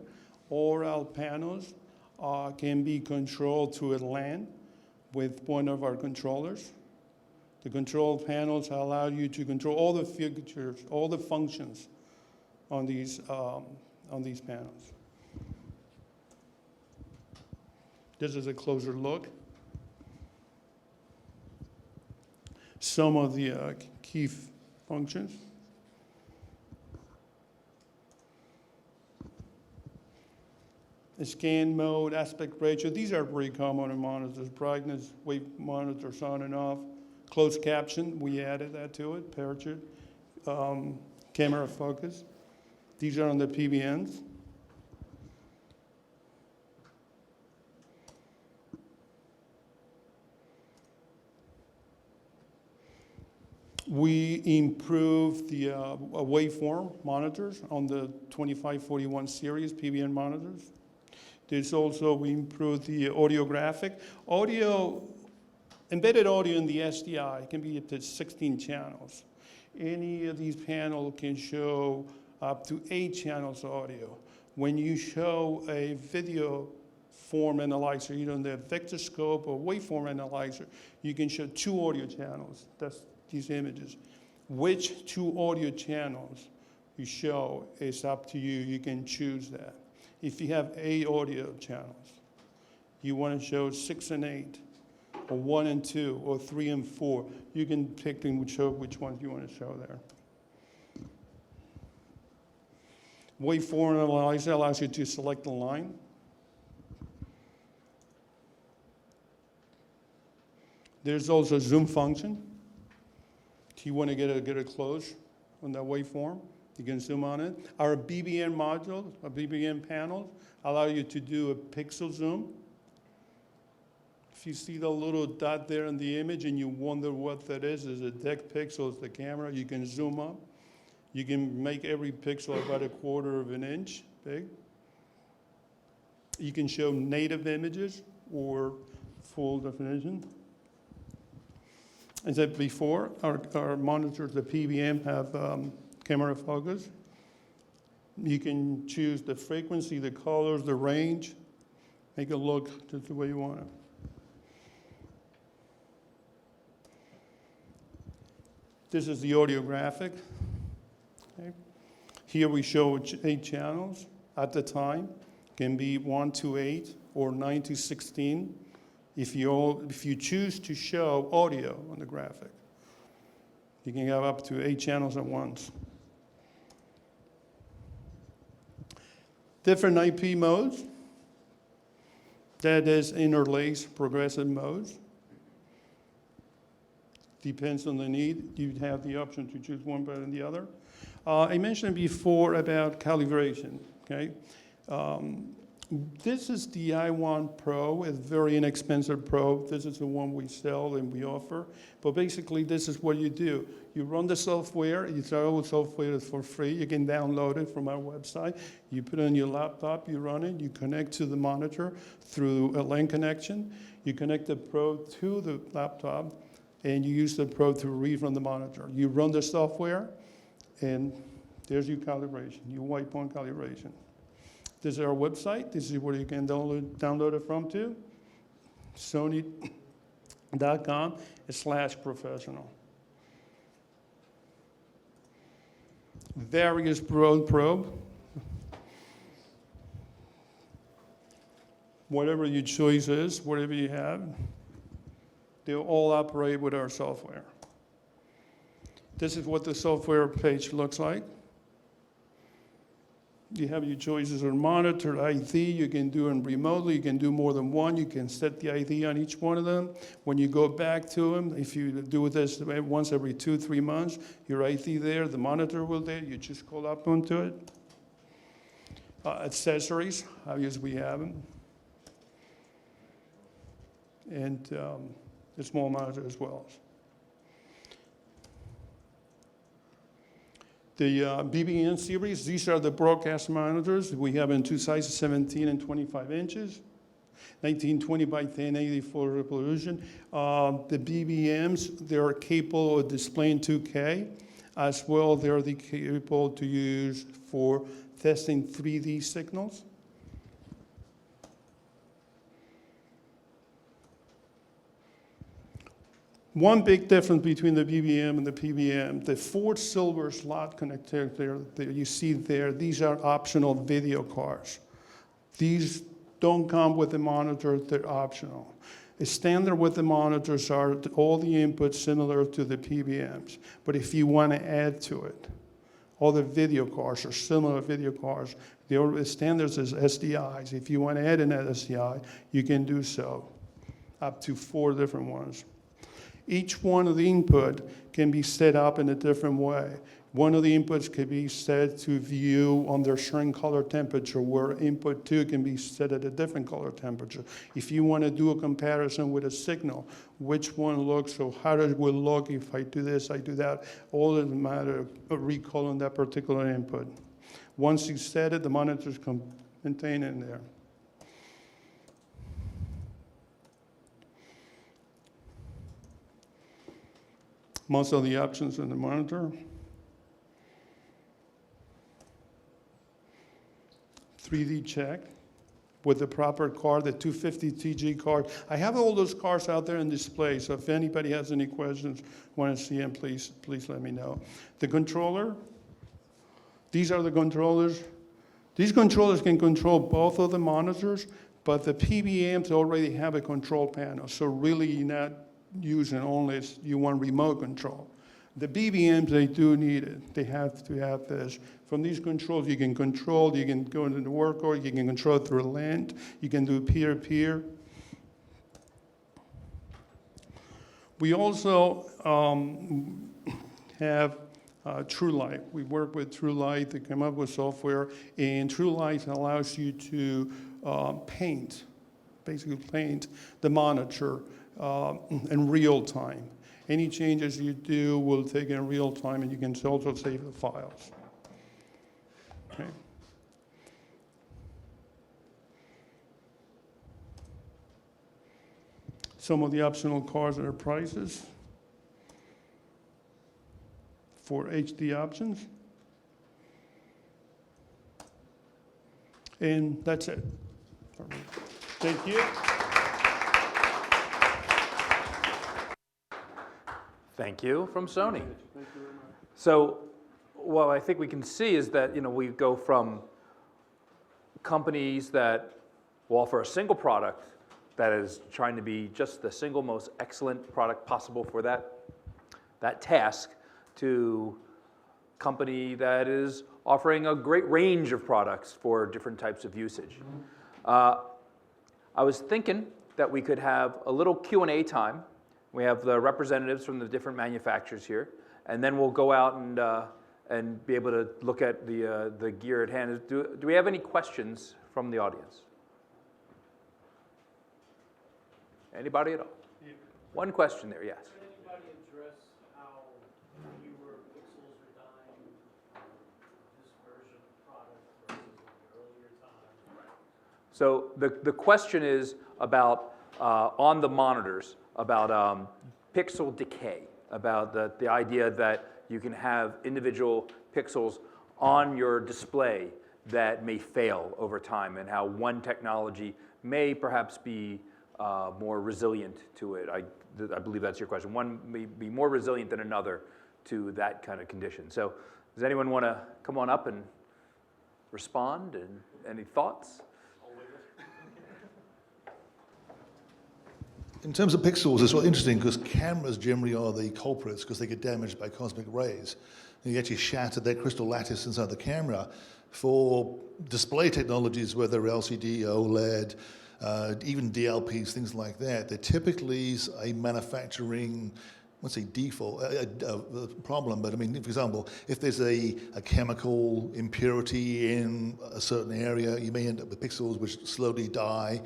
All our panels can be controlled through a LAN with one of our controllers. The control panels allow you to control all the features, all the functions on these panels. This is a closer look. Some of the key functions. The scan mode, aspect ratio. These are pretty common on monitors. Brightness, wave monitors on and off. Closed caption, we added that to it. Parachute, camera focus. These are on the PBNs. We improved the waveform monitors on the 2541 series PBN monitors. There's also, we improved the audiographic. Embedded audio in the SDI can be up to 16 channels. Any of these panels can show up to 8 channels of audio. When you show a video form analyzer, either on the vectorscope or waveform analyzer, you can show 2 audio channels. That's these images. Which 2 audio channels you show is up to you. You can choose that. If you have 8 audio channels, you want to show 6 and 8, or 1 and 2, or 3 and 4, you can pick and show which ones you want to show there. Waveform analyzer allows you to select the line. There's also a zoom function. If you want to get a close on that waveform, you can zoom on it. Our BBN modules, our BBN panels, allow you to do a pixel zoom. If you see the little dot there in the image and you wonder what that is it deck pixel, it's the camera, you can zoom up You can make every pixel about 1/4 of an inch big. You can show native images or full definition. As I said before, our monitors, the PBM, have camera focus. You can choose the frequency, the colors, the range, make it look just the way you want it. This is the audio graphic. Okay. Here we show 8 channels at the time. Can be 1 to 8 or 9 to 16 if you choose to show audio on the graphic. You can have up to 8 channels at once. Different IP modes. That is interlaced progressive modes. Depends on the need. You have the option to choose one better than the other. I mentioned before about calibration, okay? This is the i1 Pro, a very inexpensive Pro. This is the one we sell and we offer. But basically, this is what you do. You run the software. It's our software is for free. You can download it from our website. You put it on your laptop, you run it, you connect to the monitor through a LAN connection. You connect the Pro to the laptop, and you use the Pro to read from the monitor. You run the software, and there's your calibration. You wipe on calibration. This is our website. This is where you can download it from too. Sony.com/professional. Various probe. Whatever your choice is, whatever you have, they all operate with our software. This is what the software page looks like. You have your choices on monitor, ID, you can do them remotely, you can do more than one, you can set the ID on each one of them. When you go back to them, if you do this once every 2-3 months, your ID there, the monitor will there, you just call up onto it. Accessories, obviously we have them. And the small monitor as well. The BBN series, these are the broadcast monitors. We have in 2 sizes, 17 and 25 inches, 1920 by 1080 full resolution. The BBMs, they are capable of displaying 2K. As well, they're capable to use for testing 3D signals. One big difference between the BBM and the PBM, the 4 silver slot connector that you see there, these are optional video cards. These don't come with the monitor, they're optional. The standard with the monitors are all the inputs similar to the PBMs, but if you want to add to it, all the video cards are similar video cards. The standards is SDIs. If you want to add an SDI, you can do so, up to 4 different ones. Each one of the input can be set up in a different way. One of the inputs can be set to view on their certain color temperature, where input 2 can be set at a different color temperature. If you want to do a comparison with a signal, which one looks, or how does it will look if I do this, I do that, all is a matter of recalling that particular input. Once you set it, the monitors contain in there. Most of the options in the monitor. 3D check with the proper card, the 250 TG card. I have all those cards out there in display, so if anybody has any questions, want to see them, please let me know. The controller, these are the controllers. These controllers can control both of the monitors, but the PBMs already have a control panel, so really you're not using only you want remote control. The BBMs, they do need it. They have to have this. From these controls, you can control, you can go into the work order, you can control through LAN, you can do peer-to-peer. We also have TrueLight. We work with TrueLight to come up with software, and TrueLight allows you to basically paint the monitor in real time. Any changes you do will take in real time, and you can also save the files. Okay. Some of the optional cards are prices for HD options. And that's it. Thank you. Thank you from Sony. So what I think we can see is that we go from companies that will offer a single product that is trying to be just the single most excellent product possible for that task, to a company that is offering a great range of products for different types of usage. I was thinking that we could have a little Q&A time. We have the representatives from the different manufacturers here, and then we'll go out and be able to look at the gear at hand. Do we have any questions from the audience? Anybody at all? Yeah. One question there, yes. Can anybody address how fewer pixels are dying this version of product versus the earlier time? So the question is about, on the monitors, about pixel decay, about the idea that you can have individual pixels on your display that may fail over time, and how one technology may perhaps be more resilient to it. I believe that's your question. One may be more resilient than another to that kind of condition. So does anyone want to come on up and respond? And any thoughts? In terms of pixels, it's really interesting because cameras generally are the culprits because they get damaged by cosmic rays. And you actually shatter their crystal lattice inside the camera. For display technologies, whether LCD, OLED, even DLPs, things like that, they're typically a manufacturing, let's say default, problem, but I mean, for example, if there's a chemical impurity in a certain area, you may end up with pixels which slowly die.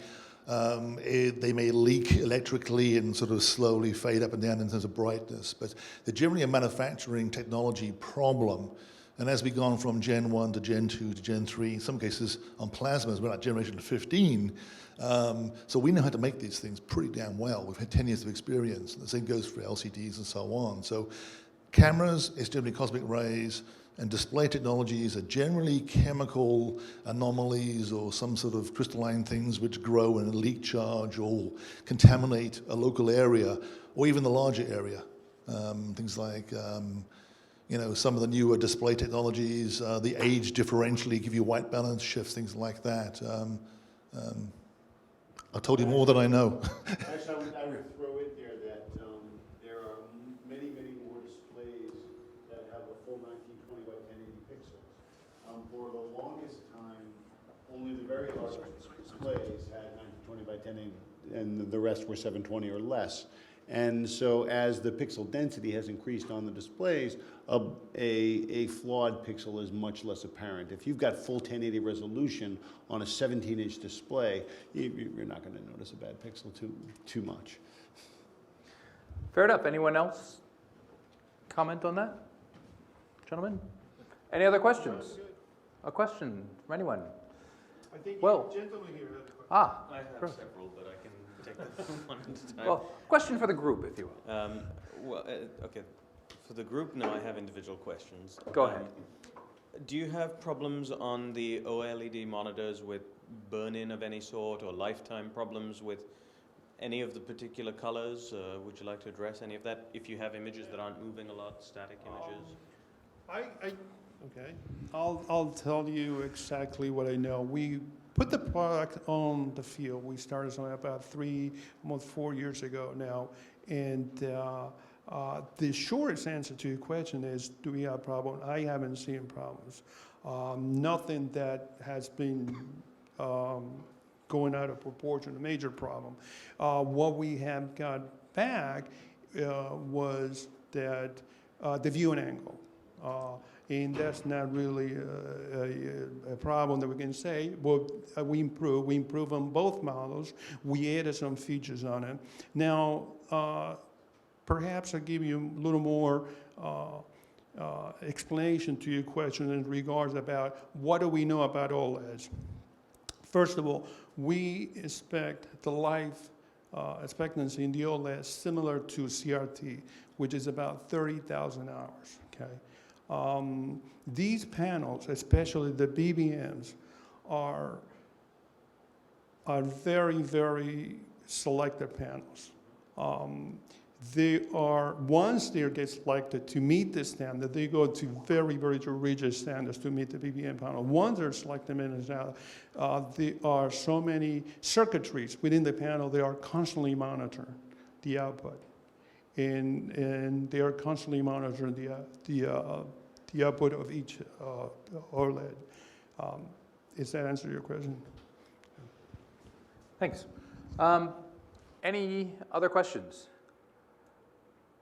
They may leak electrically and sort of slowly fade up and down in terms of brightness, but they're generally a manufacturing technology problem. And as we've gone from Gen 1 to Gen 2 to Gen 3, in some cases on plasmas, we're at generation 15, so we know how to make these things pretty damn well. We've had 10 years of experience. The same goes for LCDs and so on. So cameras is generally cosmic rays, and display technologies are generally chemical anomalies or some sort of crystalline things which grow in a leak charge or contaminate a local area or even the larger area. Things like some of the newer display technologies, the age differentially give you white balance shifts, things like that. I told you more than I know. Actually, I would throw in there that there are many, many more displays that have a full 1920 by 1080 pixels. For the longest time, only the very large displays had 1920 by 1080, and the rest were 720 or less. And so as the pixel density has increased on the displays, a flawed pixel is much less apparent. If you've got full 1080 resolution on a 17-inch display, you're not going to notice a bad pixel too much. Fair enough. Anyone else comment on that? Gentlemen? Any other questions? A question from anyone? I think Well- the gentleman here had a question. I have several, but I can take them one at a time. Well, question for the group, if you will. Okay. For the group, no, I have individual questions. Go ahead. Do you have problems on the OLED monitors with burn-in of any sort, or lifetime problems with any of the particular colors? Would you like to address any of that? If you have images that aren't moving a lot, static images? Okay. I'll tell you exactly what I know. We put the product on the field. We started something about almost 4 years ago now, and the shortest answer to your question is, do we have a problem? I haven't seen problems. Nothing that has been going out of proportion, a major problem. What we have got back was that the viewing angle. And that's not really a problem that we can say. Well, we improve on both models. We added some features on it. Now, perhaps I'll give you a little more explanation to your question in regards about what do we know about OLEDs. First of all, we expect the life expectancy in the OLED similar to CRT, which is about 30,000 hours, okay? These panels, especially the BBMs, are very, very selective panels. They are, once they get selected to meet the standard, they go to very, very rigid standards to meet the BBM panel. Once they're selected, there are so many circuitries within the panel, they are constantly monitoring the output. And they are constantly monitoring the output of each OLED. Does that answer your question? Thanks. Any other questions?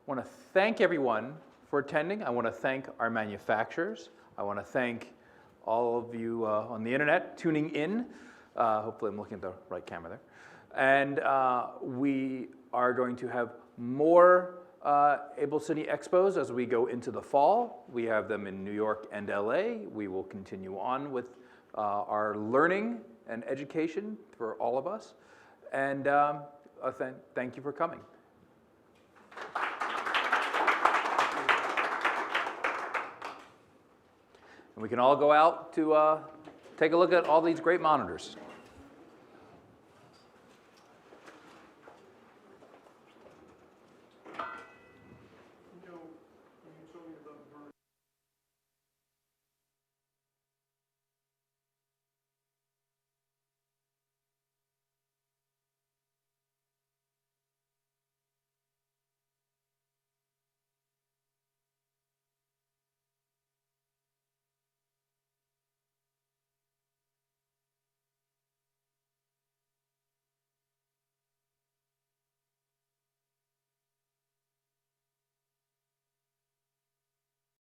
I want to thank everyone for attending. I want to thank our manufacturers. I want to thank all of you on the internet tuning in. Hopefully I'm looking at the right camera there. And we are going to have more AbelCine EXPOs as we go into the fall. We have them in New York and LA. We will continue on with our learning and education for all of us. And thank you for coming. And we can all go out to take a look at all these great monitors.